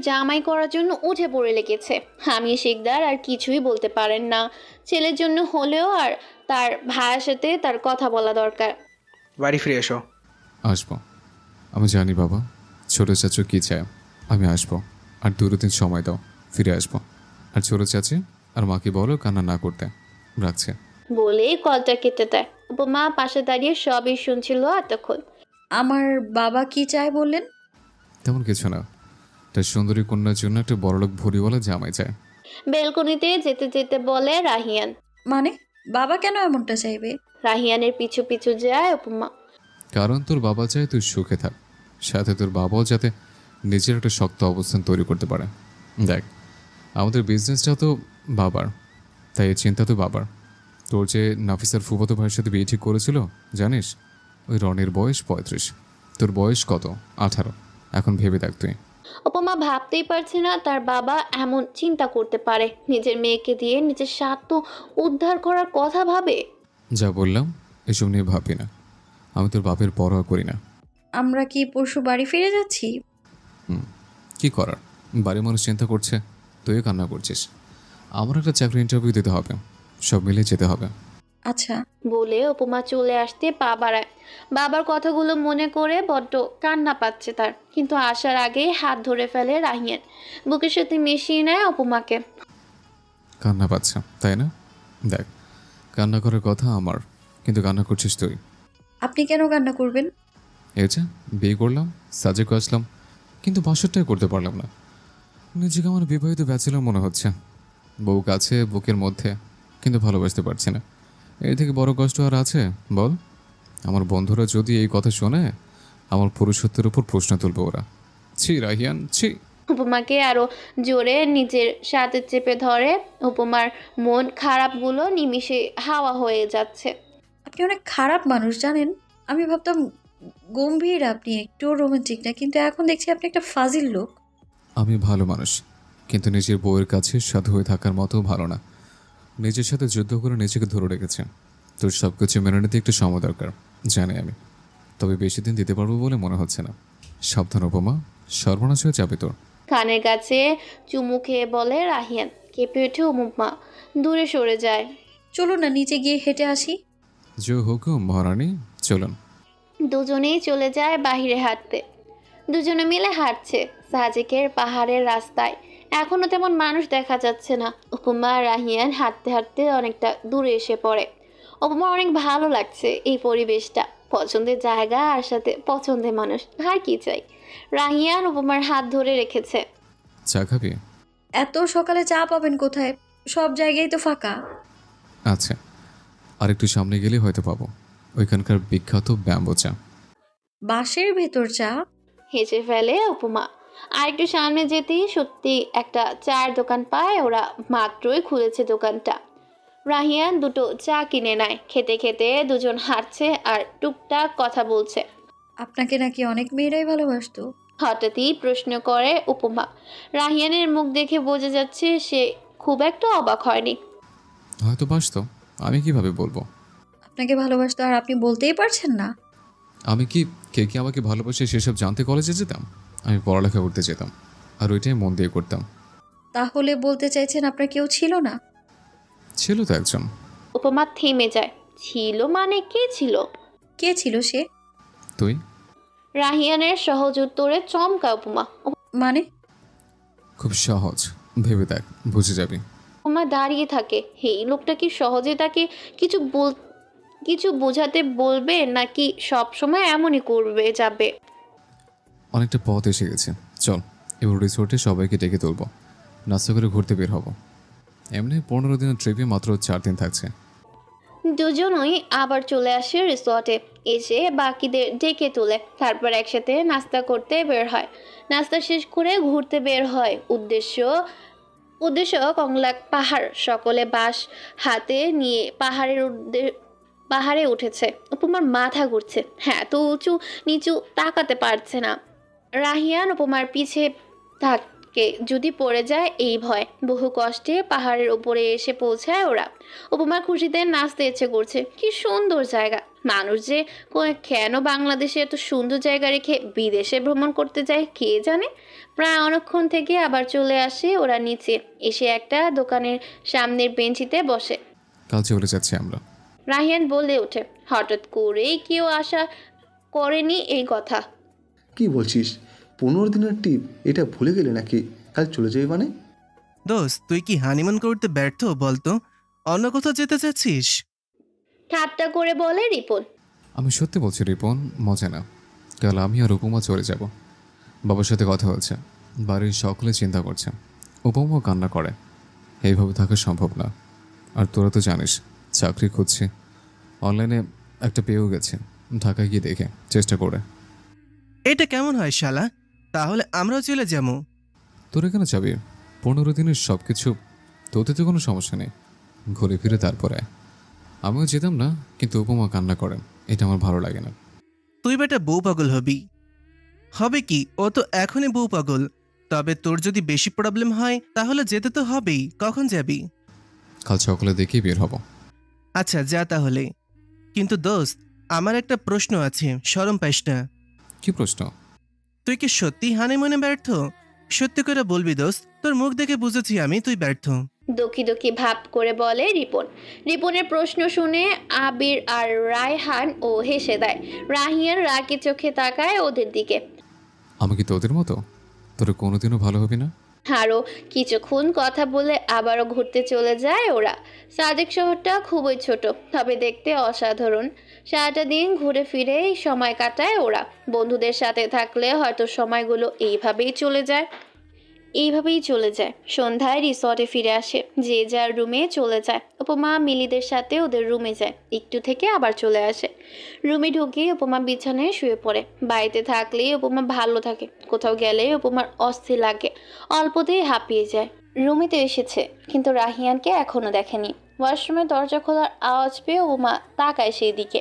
জামাই করার জন্য উঠে পড়ে লেগেছে। আমি শিকদার আর কিছুই বলতে পারেন না, ছেলের জন্য হলেও আর তার ভাইয়ের সাথে তার কথা বলা দরকার। বাড়ি ফিরে এসো। আসবো। আমি জানি বাবা, ছোট চাচু কী চায়। আমি আসবো, আর 2 দিন সময় দাও, ফিরে আসবো। আর ছোট চাচি আর মাকে বলো কান্না না করতে। রাখছে। বলেই কলটা কেটে দেয়। উপমা পাশে দাঁড়িয়ে সবই শুনছিল এতক্ষণ। আমার বাবা কি চায় বললেন? তেমন কিছু না, তার সুন্দরী কন্যার জন্য একটা বড়লোক ভরিওয়ালা জামাই চায়। বেলকনিতে যেতে যেতে বলে রাহিয়ান। মানে বাবা কেন এমনটা চাইবে? রাহিয়ানের পিছু পিছু যায় উপমা। কারণ তোর বাবা চায় তুই সুখে থাক, সাথে তোর বাবাও যাতে নিজের একটা শক্ত অবস্থান তৈরি করতে পারে। দেখ, আমাদের বিজনেসটা তো বাবার, তাই এই চিন্তা তো বাবার। তোর যে নাফিসার ফুফাতো ভাইয়ের সাথে বিয়ে ঠিক করেছিল জানিস, ওই রনির বয়স 35, তোর বয়স কত? 18। এখন ভেবে দেখ তুই। উপমা ভাবতেই পারছে না তার বাবা এমন চিন্তা করতে পারে, নিজের মেয়েকে দিয়ে নিজের স্বার্থ উদ্ধার করার কথা ভাবে। যা বললাম এসব নিয়ে ভাবি না, আমি তোর বাপের পরোয়া করি না। আমরা কি পরশু বাড়ি ফিরে যাচ্ছি? কি করার, বাড়ির মানুষ চিন্তা করছে, তুইও কান্না করছিস। আমার একটা চাকরি ইন্টারভিউ দিতে হবে, সব মিলে যেতে হবে। আচ্ছা। বলে উপমা চলে আসতে পা বাড়ায়। বাবার কথাগুলো মনে করে বড্ড কান্না পাচ্ছে তার, কিন্তু আসার আগেই হাত ধরে ফেলে রাহিয়ান, বুকের সাথে মিশিয়ে নেয় উপমাকে। কান্না পাচ্ছে তাই না? দেখ, কান্না করার কথা আমার, কিন্তু কান্না করছিস তুই। আপনি কেন কান্না করবেন? এই যে বিয়ে করলাম, সাজেকো আসলাম, কিন্তু বাসরটাই করতে পারলাম না। নিজেকে আমার বিবাহিত ব্যাচেলর মনে হচ্ছে, বউ কাছে বুকের মধ্যে, কিন্তু ভালোবাসতে পারছি না। এর থেকে বড় কষ্ট আর আছে বল? আমার বন্ধুরা যদি এই কথা শোনে, আমার পুরুষত্বের উপর প্রশ্ন তুলবে ওরা। ছি রাহিয়ান, ছি। উপমাকে আরো জোরে নিজের সাথে চেপে ধরে। উপমার মন খারাপগুলো নিমিষে হাওয়া হয়ে যাচ্ছে। আপনি অনেক খারাপ মানুষ জানেন। আমি ভাবতাম গম্ভীর, আপনি একটু রোমান্টিক না, কিন্তু এখন দেখছি আপনি একটা ফাজিল লোক। আমি ভালো মানুষ, কিন্তু নিজের বউয়ের কাছে সাধু হয়ে থাকার মতো ভালো না। নিজের সাথে যুদ্ধ করে নিজেকে ধরে রেখেছে। তোর সব কিছু মেনে নিতে একটু সময় দরকার জানি আমি, তবে বেশি দিন দিতে পারবো বলে মনে হচ্ছে না। সাবধান উপমা, সর্বনাশ হয়ে যাবে তোর। কানের কাছে চুমু খেয়ে বলে রাহিয়ান। কেঁপে ওঠে উপমা, দূরে সরে যায়। চলুন না নিচে গিয়ে হেঁটে আসি। জো হুকুম মহারানী, চলুন। দুজনেই চলে যায় বাহিরে হাঁটতে। দুজনে মিলে হাঁটছে সাজেকের পাহাড়ের রাস্তায়। এখনো তেমন মানুষ দেখা যাচ্ছে না। উপমা আর রাহিয়ান হাঁটতে হাঁটতে অনেকটা দূরে এসে পড়ে। উপমা অনেক ভালো লাগছে এই পরিবেশটা, পছন্দের জায়গা আর সাথে পছন্দের মানুষ, আর কি চাই। রাহিয়ান উপমার হাত ধরে রেখেছে। চা খাবি? এত সকালে চা পাবেন কোথায়? সব জায়গায় তো ফাঁকা। আচ্ছা, আর একটু সামনে গেলে হয়তো পাবো ওইখানকার বিখ্যাত ব্যাম্বো চা। বাসের ভেতর চা? হেসে ফেলে উপমা। আর একটু সামনে যেতেই সত্যি একটা চায়ের দোকান পায় ওরা, মাত্রই খুলেছে দোকানটা। রাহিয়ান দুটো চা কিনে নেয়। খেতে খেতে দুজন হাঁটছে আর টুকটাক কথা বলছে। আপনাকে নাকি অনেক মেয়েরাই ভালোবাসতো? হঠাৎই প্রশ্ন করে উপমা। রাহিয়ানের মুখ দেখে বোঝা যাচ্ছে সে খুব একটা অবাক হয়নি। হয়তো বাসতো, আমি কিভাবে বলবো? আপনাকে ভালোবাসতো আর আপনি বলতেই পারছেন না? আমি কি কে কে আমাকে ভালোবাসে সেসব জানতে কলেজে যেতাম? আমি পড়ালেখা করতে যেতাম, আর ওইটাই মন দিয়ে করতাম। তাহলে বলতে চাইছেন আপনার কেউ ছিল না? ছিল তো একজন। উপমা থেমে যায়। ছিল মানে কে ছিল? কে ছিল সে? তুই। রাহিয়ানের সহজ উত্তরে চমকা উপমা। মানে? খুব সহজ, ভেবে দেখ, বুঝে যাবি। উপমা দাঁড়িয়ে থাকে। এই লোকটা কি সহজে তাকে কিছু বোঝাতে বলবে, নাকি সব সময় এমনই করবে যাবে? অনেকটা পথ এসে গেছে, চল এবার রিসোর্টে সবাইকে ডেকে তুলবো, নাস্তা করে ঘুরতে বের হব। এমনি 15 দিনের ট্রিপে মাত্র 4 দিন থাকছে। দুজনই আবার চলে আসে রিসর্টে। এসে বাকিদের ডেকে তোলে, তারপর একসাথে নাস্তা করতে বের হয়। নাস্তা শেষ করে ঘুরতে বের হয়। উদ্দেশ্য কংলাক পাহাড়। সকলে বাঁশ হাতে নিয়ে পাহাড়ে উঠেছে। উপমার মাথা ঘুরছে, হ্যাঁ তো উঁচু নিচু তাকাতে পারছে না। রাহিয়ান উপমার পিছে কে যদি পড়ে যায় এই ভয়। বহু কষ্টে পাহাড়ের উপরে এসে পৌঁছায় ওরা। উপমার খুশিতে নাচতে ইচ্ছে করছে। কি সুন্দর জায়গা! মানুষ যে কেন বাংলাদেশে এত সুন্দর জায়গা রেখে বিদেশে ভ্রমণ করতে যায় কে জানে। প্রায় অনেকক্ষণ থেকে আবার চলে আসে ওরা নিচে, এসে একটা দোকানের সামনের বেঞ্চিতে বসে। কাল চলে যাচ্ছি আমরা। রাহিয়ান বলে ওঠে। হঠাৎ করেই কেউ আশা করেনি এই কথা। কি বলছিস? 15 দিনের টিপ, এটা ভুলে গেলে নাকি? কাল চলে যাবি মানে? দোস্ত, তুই কি হানিমুন করতে ব্যর্থ বলতো? অন্য কোথাও যেতে চাচ্ছিস? ঠাট্টা করে বলে রিপন। আমি সত্যি বলছি রিপন, মজা না। কাল আমি আর উপমা চলে যাব। বাবার সাথে কথা হচ্ছে, বাড়ির সকলে চিন্তা করছে, উপমাও কান্না করে। এইভাবে থাকা সম্ভব না। আর তোরা তো জানিস চাকরি খুঁজছি, অনলাইনে একটা পেয়েও গেছে, ঢাকায় গিয়ে দেখে চেষ্টা করে। এটা কেমন হয় শালা? তাহলে আমরাও চলে যাবো। তোরা কেন যাবি? 15 দিনের সব কিছু, তোতে তো কোনো সমস্যা নেই, ঘুরে ফিরে তারপরে। আমিও যেতাম না, কিন্তু উপমা কান্না করেন, এটা আমার ভালো লাগে না। তুই বেটা বউ পাগল হবি। হবে কি, ও তো এখনই বউ পাগল। তবে তোর যদি বেশি প্রবলেম হয় তাহলে যেতে তো হবেই। কখন যাবি? কাল সকালে দেখেই বের হব। আচ্ছা যা তাহলে। কিন্তু দোস্ত, আমার একটা প্রশ্ন আছে, শরম পাইস না। কি প্রশ্ন? তুই কি সত্যি হানিমুনে ব্যর্থ? সত্যি করে বলবি দোস্ত, তোর মুখ দেখে বুঝেছি আমি তুই ব্যর্থ। দকি দকি ভাব করে বলে রিপন। রিপনের প্রশ্ন শুনে আবির আর রায়হান ও হেসে দেয়। রাহিয়ান রাগে চোখে তাকায় ওদের দিকে। আমি কি তোদের মতো? তোরা কোনোদিনও ভালো হবি না? আরও কিছুক্ষণ কথা বলে আবারও ঘুরতে চলে যায় ওরা। সাদেক শহরটা খুবই ছোট, তবে দেখতে অসাধারণ। সারাটা দিন ঘুরে ফিরে সময় কাটায় ওরা। বন্ধুদের সাথে থাকলে হয়তো সময়গুলো এইভাবেই চলে যায়। সন্ধ্যায় রিসর্টে ফিরে আসে, যে যার রুমে চলে যায়। উপমা মিলিদের সাথে ওদের রুমে যায়, একটু থেকে আবার চলে আসে। রুমে ঢুকে উপমা বিছানায় শুয়ে পড়ে। বাড়িতে থাকলেই উপমা ভালো থাকে, কোথাও গেলে উপমার অস্থির লাগে, অল্পতেই হাঁপিয়ে যায়। রুমিতে এসেছে, কিন্তু রাহিয়ানকে এখনো দেখেনি। ওয়াশরুমে দরজা খোলার আওয়াজ পেয়ে উপমা তাকায় সেই দিকে।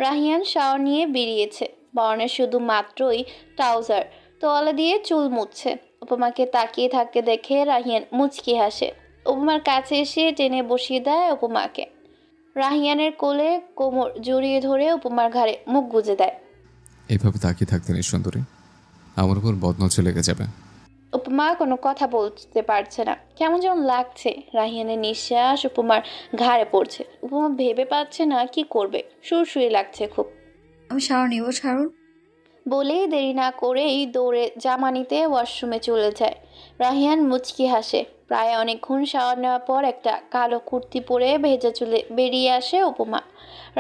রাহিয়ান শাওয়ার নিয়ে বেরিয়েছে, পরনে শুধু মাত্রই ট্রাউজার, তোয়ালে দিয়ে চুল মুছছে। উপমাকে তাকিয়ে থাকতে দেখে রাহিয়ান মুচকি হাসে। উপমার কাছে এসে টেনে বসিয়ে দেয় উপমাকে। রাহিয়ানের কোলে কোমর জড়িয়ে ধরে উপমার ঘাড়ে মুখ গুজে দেয়। এইভাবে তাকিয়ে থাকতে নেই সুন্দরী, আমার উপর বদনজর লেগে যাবে। উপমা কোনো কথা বলতে পারছে না, কেমন যেমন লাগছে। রাহিয়ানের নিঃশ্বাস উপমার ঘাড়ে পড়ছে। উপমা ভেবে পাচ্ছে না কি করবে, সুরসুরি লাগছে খুব। আমি শাওয়ার নিব, ছাড়ুন। বলেই দেরি না করেই দৌড়ে জামা নিতে ওয়াশরুমে চলে যায়। রাহিয়ান মুচকি হাসে। প্রায় অনেকক্ষণ শাওয়ার নেওয়ার পর একটা কালো কুর্তি পরে ভেজা চুলে বেরিয়ে আসে উপমা।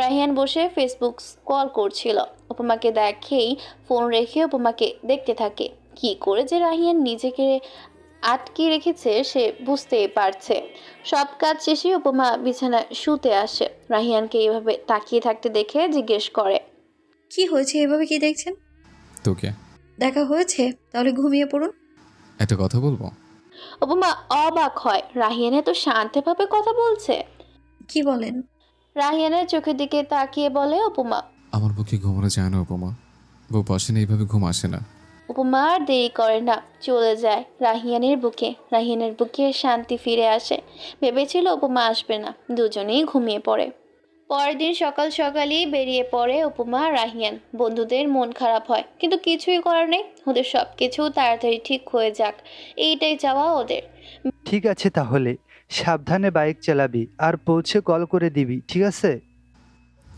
রাহিয়ান বসে ফেসবুক স্ক্রল করছিল। উপমাকে দেখেই ফোন রেখে উপমাকে দেখতে থাকে। কি করে যে রাহিয়ান নিজেকে আটকে রেখেছে সে বুঝতেই পারছে। সব কাজ শেষে উপমা বিছানায় শুতে আসে। রাহিয়ানকে এইভাবে তাকিয়ে থাকতে দেখে জিজ্ঞেস করে, কি হয়েছে, এভাবে কি দেখছেন? তোকে দেখা হয়েছে? তাহলে ঘুমিয়ে পড়ুন। একটা কথা বলবো? উপমা অবাক হয়, রাহিয়ান তো শান্তভাবে কথা বলছে। কি বলেন? রাহিয়ানের চোখের দিকে তাকিয়ে বলে উপমা। আমার পক্ষে ঘুমানো যায় না উপমা, বউ পাশে না, এইভাবে ঘুম আসে না। উপমা আর দেরি করে না, চলে যায় রাহিয়ানের বুকে। রাহিয়ানের বুকে শান্তি ফিরে আসে। ভেবেছিল উপমা আসবে না, দুজনেই ঘুমিয়ে পড়ে। পরের দিন সকাল সকালই বেরিয়ে পড়ে উপমা রাহিয়ান। বন্ধুদের মন খারাপ হয়, কিন্তু কিছুই করার নেই। ওদের সব কিছু তাড়াতাড়ি ঠিক হয়ে যাক, এইটাই চাওয়া ওদের। ঠিক আছে, তাহলে সাবধানে বাইক চালাবি আর পৌঁছে কল করে দিবি, ঠিক আছে?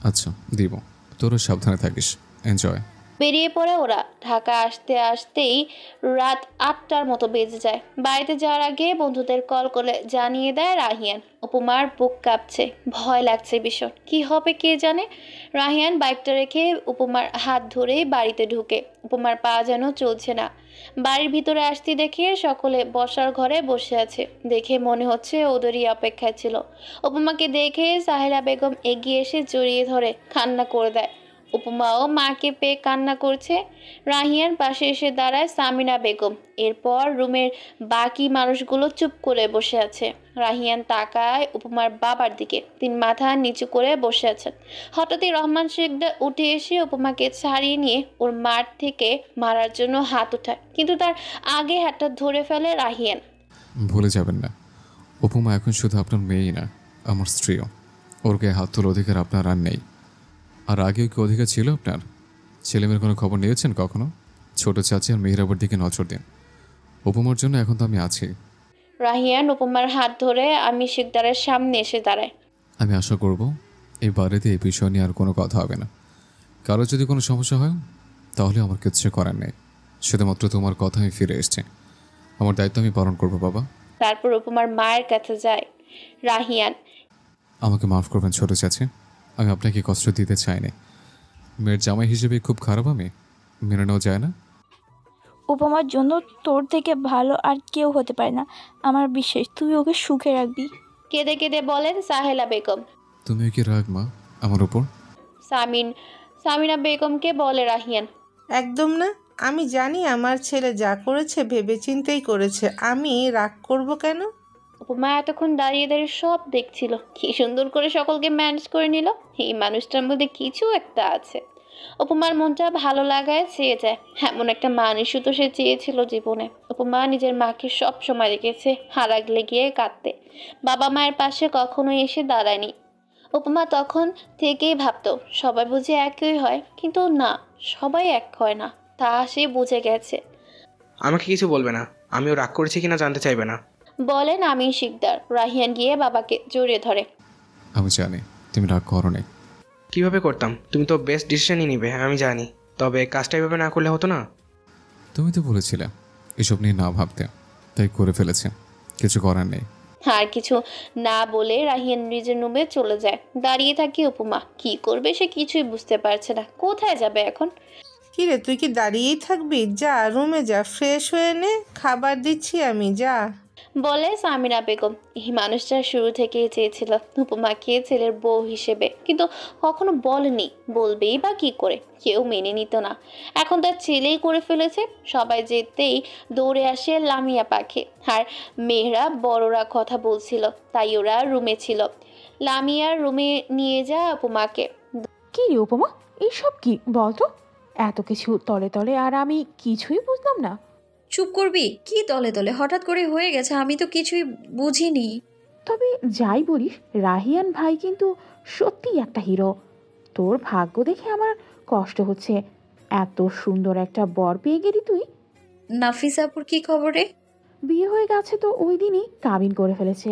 আচ্ছা দিব, তোরও সাবধানে থাকিস। এনজয়। বেরিয়ে পড়ে ওরা। ঢাকা আসতে আসতেই রাত 8টার মতো বেজে যায়। বাড়িতে যাওয়ার আগে বন্ধুদের কল করে জানিয়ে দেয় রাহিয়ান। উপমার বুক কাঁপছে, ভয় লাগছে ভীষণ, কি হবে কে জানে। রাহিয়ান বাইকটা রেখে উপমার হাত ধরেই বাড়িতে ঢুকে। উপমার পা যেন চলছে না। বাড়ির ভিতরে আসতে দেখে সকলে বসার ঘরে বসে আছে, দেখে মনে হচ্ছে ওদেরই অপেক্ষায় ছিল। উপমাকে দেখে সাহেরা বেগম এগিয়ে এসে জড়িয়ে ধরে কান্না করে দেয়। উপমাও মাকে পেয়ে কান্না করছে। রাহিয়ান পাশে এসে দাঁড়ায় সামিনা বেগম। এরপর রুমের বাকি মানুষগুলো চুপ করে বসে আছে। রাহিয়ান তাকায় উপমার বাবার দিকে। তিনি মাথা নিচু করে বসে আছেন। হঠাৎই রহমান শিকদার উঠে এসে উপমাকে ছাড়িয়ে নিয়ে ওর মার থেকে মারার জন্য হাত ওঠায়, কিন্তু তার আগে হাতটা ধরে ফেলে রাহিয়ান। ভুলে যাবেন না, উপমা এখন শুধু আপনার মেয়েই না, আমার স্ত্রীও। ওর গায়ে হাত তোলার অধিকার আপনার আর নেই। আর আগেও কি অধিকার ছিল আপনার? ছেলেমেয়ের কোনো খবর নিয়েছেন কখনো? ছোট চাচি আর মেহরাবার দিকে নজর দিন। উপমার জন্য এখন তো আমি আছি। রাহিয়ান উপমার হাত ধরে আমি শিকদারের সামনে এসে দাঁড়ায়। আমি আশা করব এই বাড়িতে এই বিষয় নিয়ে আর কোনো কথা হবে না। কারো যদি কোনো সমস্যা হয় তাহলে আমার কিছু করার নেই। শুধুমাত্র তোমার কথা আমি ফিরে এসেছি। আমার দায়িত্ব আমি পালন করবো বাবা। তারপর উপমার মায়ের কাছে যায় রাহিয়ান। আমাকে মাফ করবেন ছোট চাচি, আমি আপনাকে কষ্ট দিতে চাইনি। মেয়ের জামাই হিসেবে খুব খারাপ আমি, মেনে নেওয়া যায় না। উপমার জন্য তোর থেকে ভালো আর কেউ হতে পারে না, আমার বিশ্বাস তুই ওকে সুখে রাখবি। কেঁদে কেঁদে বলেন সাহেলা বেগম। তুমিও কি রাগ মা আমার উপর? সামিনা বেগমকে বলে রাহিয়ান। একদম না, আমি জানি আমার ছেলে যা করেছে ভেবেচিন্তেই করেছে, আমি রাগ করব কেন? উপমা এতক্ষণ দাঁড়িয়ে দাঁড়িয়ে সব দেখছিল। কি সুন্দর করে সকলকে ম্যানেজ করে নিল। এই মানুষটার মধ্যে কিছু একটা আছে। উপমার মনটা ভালো লাগায় চেয়ে যায়। এমন একটা মানুষও তো সে চেয়েছিল জীবনে। উপমা নিজের মাকে সব সময় রেখেছে হারাগলে গিয়ে কাঁদতে। বাবা মায়ের পাশে কখনোই এসে দাঁড়ায়নি। উপমা তখন থেকেই ভাবতো সবাই বুঝে একই হয়, কিন্তু না, সবাই এক হয় না, তা সে বুঝে গেছে। আমাকে কিছু বলবে না, আমিও রাগ করেছি কিনা জানতে চাইবে না বলেন আমি শিকদার। রাহিয়ান গিয়ে বাবাকে জড়িয়ে ধরে। আমি জানি তুমি রাগ করো নাই। কিভাবে করতাম? তুমি তো বেস্ট ডিসিশনই নিবে আমি জানি, তবে কাজটা এভাবে না করলে হতো না। তুমি তো বলেছিলে এসব নিয়ে না ভাবতে, তাই করে ফেলেছে, কিছু করার নেই। আর কিছু না বলে রাহিয়ান নিজের রুমে চলে যায়। দাঁড়িয়ে থাকে উপমা। কি করবে সে কিছুই বুঝতে পারছে না। কোথায় যাবে এখন? কিরে তুই কি দাঁড়িয়েই থাকবি? যা রুমে যা, ফ্রেশ হয়ে নে, খাবার দিচ্ছি আমি, যা। বলে সামিনা বেগম। এই মানুষটা শুরু থেকেই চেয়েছিল উপমাকে ছেলের বউ হিসেবে, কিন্তু কখনো বলেনি। বলবেই বা কি করে? কেউ মেনে নিত না। এখন তার ছেলেই করে ফেলেছে। সবাই যেতেই দৌড়ে আসে লামিয়া পাখি আর মেয়েরা বড়রা কথা বলছিল, তাই ওরা রুমে ছিল। লামিয়ার রুমে নিয়ে যায় উপমাকে। কি রে উপমা, এইসব কি বলতো? এত কিছু তলে তলে আর আমি কিছুই বুঝলাম না। চুপ করবি? কি তলে তলে হঠাৎ করে হয়ে গেছে, আমি তো কিছুই বুঝিনি। তবে যাই বলিস, রাহিয়ান ভাই কিন্তু সত্যিই একটা হিরো। তোর ভাগ্য দেখে আমার কষ্ট হচ্ছে, এত সুন্দর একটা বর পেয়ে গেলি তুই। নাফিসাপুর কি খবরে? বিয়ে হয়ে গেছে তো ওই দিনই কাবিন করে ফেলেছে।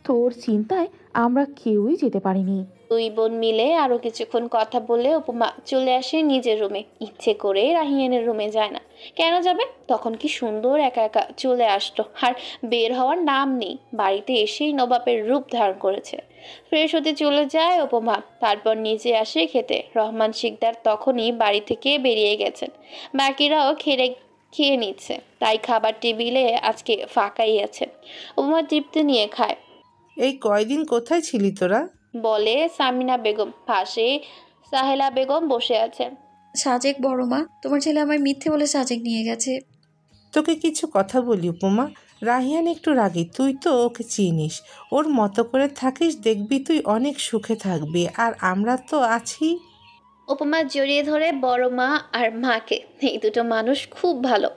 তোর চিন্তায় আমরা কেউই যেতে পারিনি। দুই বোন মিলে আরো কিছুক্ষণ কথা বলে উপমা চলে আসে নিজের রুমে। ইচ্ছে করে রাহিয়ানের রুমে যায় না। কেন যাবে? তখন কি সুন্দর একা একা চলে আসতো, আর বের হওয়ার নাম নেই। বাড়িতে এসেই নবাবের রূপ ধারণ করেছে। ফ্রেশ হতে চলে যায় উপমা, তারপর নিচে আসে খেতে। রহমান শিকদার তখনই বাড়ি থেকে বেরিয়ে গেছেন। বাকিরাও খেয়ে নিচ্ছে, তাই খাবার টেবিলে আজকে ফাঁকাই আছে। উপমা তৃপ্তি নিয়ে খায়। এই কয়দিন কোথায় ছিলি তোরা? বলে সামিনা বেগম। পাশে সাহেলা বেগম বসে আছেন। সাজেক বড় মা, তোমার ছেলে আমায় মিথ্যে বলে সাজেক নিয়ে গেছে। তোকে কিছু কথা বলি উপমা, রাহিয়ান একটু রাগী, তুই তো ওকে চিনিস। ওর মতো করে থাকিস, দেখবি তুই অনেক সুখে থাকবি, আর আমরা তো আছি। উপমা জড়িয়ে ধরে বড় মা আর মাকে। এই দুটো মানুষ খুব ভালো।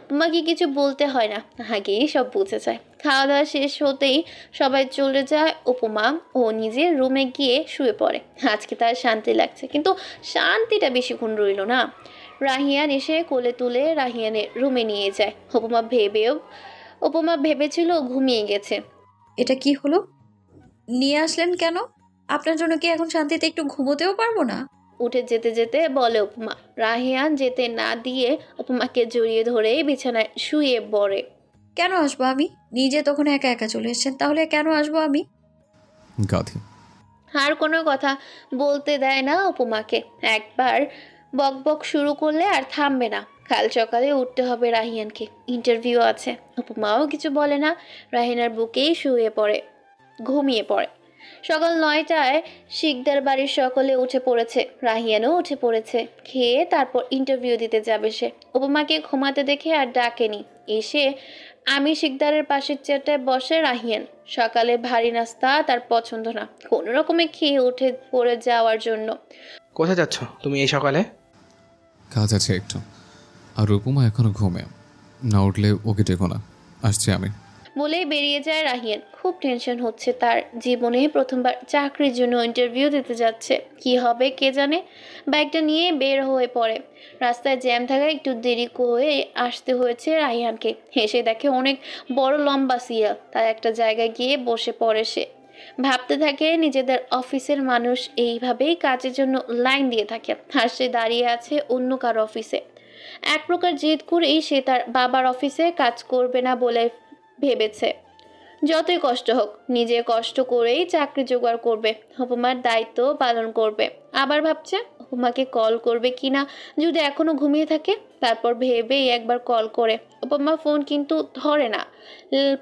উপমাকে কিছু বলতে হয় না, আগেই সব বুঝে যায়। খাওয়া দাওয়া শেষ হতেই সবাই চলে যায়। উপমা ও নিজের রুমে গিয়ে শুয়ে পড়ে। আজকে তার শান্তি লাগছে, কিন্তু শান্তিটা বেশিক্ষণ রইল না। রাহিয়ান এসে কোলে তুলে রাহিয়ানের রুমে নিয়ে যায়। উপমা ভেবেছিল ঘুমিয়ে গেছে। এটা কি হলো? নিয়ে আসলেন কেন? আপনার জন্য কি এখন শান্তিতে একটু ঘুমোতেও পারবো না? উঠে যেতে যেতে বলে উপমা। রাহিয়ান যেতে না দিয়ে উপমাকে জড়িয়ে ধরে বিছানায় শুয়ে পড়ে। কেন আসবো আমি? নিজে তখন একা একা চলে এসেছেন, তাহলে কেন আসবো আমি? গাধি। আর কোনো কথা বলতে দেয় না উপমাকে। একবার বকবক শুরু করলে আর থামবে না। কাল সকালে উঠতে হবে রাহিয়ানকে, ইন্টারভিউ আছে। উপমাও কিছু বলে না, রাহিনার বুকেই শুয়ে পড়ে, ঘুমিয়ে পড়ে। সকাল 9টায় শিকদার বাড়ির সকলে উঠে পড়েছে, রাহিয়ানও উঠে পড়েছে। খেয়ে তারপর ইন্টারভিউ দিতে যাবে সে। উপমাকে ঘুমাতে দেখে আর ডাকেনি। এসে আমি শিকদারের পাশের চেয়ারটায় বসে রাহিয়ান। সকালে ভারী নাস্তা তার পছন্দ না, কোনো রকমে খেয়ে উঠে পড়ে যাওয়ার জন্য। কোথায় যাচ্ছ তুমি এই সকালে? কাজ আছে একটু। আর উপমা এখনো ঘুমে, না উঠলে ওকে ডেকো না, আসছি আমি। বলেই বেরিয়ে যায় রাহিয়ান। খুব টেনশন হচ্ছে তার। জীবনে প্রথমবার চাকরির জন্য ইন্টারভিউ দিতে যাচ্ছে, কি হবে কে জানে। ব্যাগটা নিয়ে বের হয়ে পড়ে। রাস্তায় জ্যাম থাকায় একটু দেরি করে আসতে হয়েছে রাহিয়ানকে। হেসে দেখে অনেক বড় লম্বা সিরিয়াল। তার একটা জায়গায় গিয়ে বসে পড়ে সে। ভাবতে থাকে নিজেদের অফিসের মানুষ এইভাবেই কাজের জন্য লাইন দিয়ে থাকে, আর সে দাঁড়িয়ে আছে অন্য কারো অফিসে। এক প্রকার জেদ করেই সে তার বাবার অফিসে কাজ করবে না বলে ভেবেছে। যতই কষ্ট হোক নিজে কষ্ট করেই চাকরি জোগাড় করবে, উপমার দায়িত্ব পালন করবে। আবার ভাবছে উপমাকে কল করবে কিনা যদি এখনো ঘুমিয়ে থাকে। তারপর ভেবেই একবার কল করে। উপমা ফোন কিন্তু ধরে না।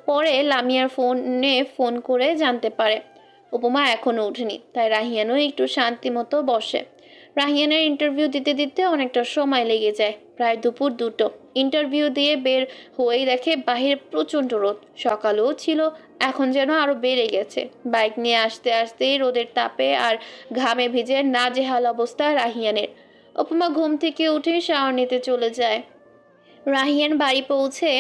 পরে লামিয়ার ফোনে ফোন করে জানতে পারে উপমা এখনো উঠেনি। তাই রাহিয়ানও একটু শান্তি মতো বসে। রাহিয়ানের ইন্টারভিউ দিতে দিতে অনেকটা সময় লেগে যায়, প্রায় দুপুর 2টো। ইন্টারভিউ দিয়ে বের হয়েই দেখে বাহিরে প্রচণ্ড রোদ। সকালেও ছিল, এখন যেন আরও বেড়ে গেছে। বাইক নিয়ে আসতে আসতেই রোদের তাপে আর ঘামে ভিজে নাজেহাল অবস্থা রাহিয়ানের। উপমা ঘুম থেকে উঠে শাওয়ার নিতে চলে যায়। রাহিয়ান বাড়ি পৌঁছে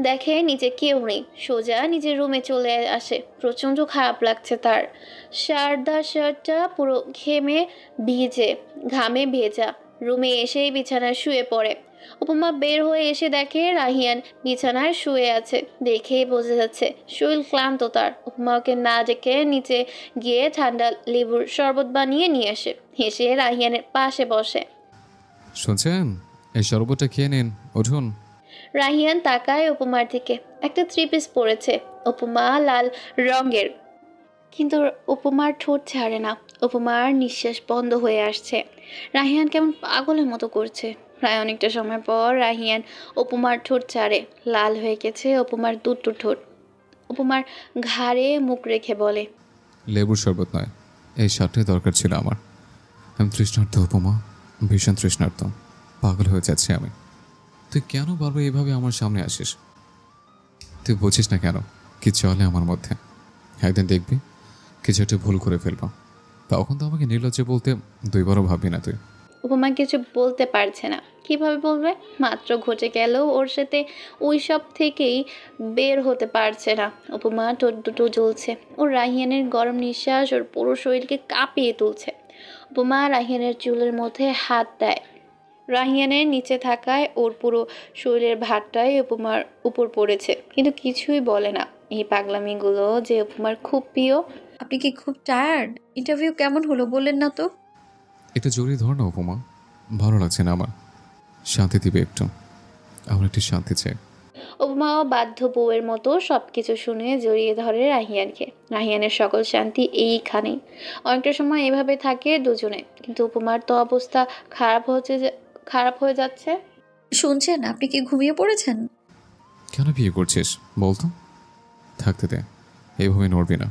দেখে নিচে কেউ নেই। সোজা নিজের রুমে চলে আসে। প্রচণ্ড খারাপ লাগছে তার। শার্টটা পুরো ঘামে ভেজা। রুমে এসেই বিছানায় শুয়ে পড়ে। উপমা বের হয়ে এসে দেখে রাহিয়ান বিছানায় শুয়ে আছে। দেখেই বোঝা যাচ্ছে শরীর ক্লান্ত তার। উপমাকে না ডেকে নিচে গিয়ে ঠান্ডা লেবুর শরবত বানিয়ে নিয়ে আসে। হেসে রাহিয়ানের পাশে বসে। শুনছেন, এই শরবতটা খেয়ে নিন, উঠুন। রাহিয়ান তাকায় উপমার দিকে। একটা 3 পিস পরেছে। উপমা লাল রঙের, কিন্তু উপমার ঠোঁট ছাড়ে না। উপমার নিঃশ্বাস বন্ধ হয়ে আসছে। রাহিয়ান কেমন পাগলের মতো করছে। প্রায় অনেকটা সময় পর রাহিয়ান উপমার ঠোঁট ছাড়ে। লাল হয়ে গেছে উপমার দুটো ঠোঁট। উপমার ঘাড়ে মুখ রেখে বলে, লেবুর শরবত নয়, এই সারটাই দরকার ছিল আমার। আমি তৃষ্ণার্ত উপমা, ভীষণ তৃষ্ণার্ত। পাগল হয়ে যাচ্ছে আমি। তুই কেন বারবার এইভাবে আমার সামনে আসিস? তুই বুঝিস না কেন কি চলে আমার মধ্যে? একদিন দেখবি কিছু একটা ভুল করে ফেলবো, তখন তো আমাকে নির্লজ্জে বলতে 2বারও ভাববি না তুই। উপমা কিছু বলতে পারছে না। কিভাবে বলবে? মাত্র ঘটে গেল ওর সাথে, ওই সব থেকেই বের হতে পারছে না। উপমা ঠোঁট দুটো জ্বলছে। ওর রাহিয়ানের গরম নিঃশ্বাস ওর পুরো শরীরকে কাঁপিয়ে তুলছে। উপমা রাহিয়ানের চুলের মধ্যে হাত দেয়। রাহিয়ানের নিচে থাকায় ওর পুরো শরীরের ভারটাই উপমার উপর পড়েছে, কিন্তু কিছুই বলে না। এই পাগলামিগুলো যে উপমার খুব প্রিয়। আপনি কি খুব টায়ার্ড? ইন্টারভিউ কেমন হলো বললেন না তো? একটু জড়িয়ে ধর না উপমা, ভালো লাগছে না আমার। শান্তি দিবে একটু, আমার একটু শান্তি চাই। উপমাও বাধ্য বউয়ের মতো সবকিছু শুনে জড়িয়ে ধরে রাহিয়ানকে। রাহিয়ানের সকল শান্তি এইখানেই। অনেকটা সময় এভাবে থাকে দুজনে, কিন্তু উপমার তো অবস্থা খারাপ হয়ে যাচ্ছে। শুনছেন, আপনি কি ঘুমিয়ে পড়েছেন? কেন বিয়ে করছিস বলতো? থাকতে দে, এইভাবে নড়বি না।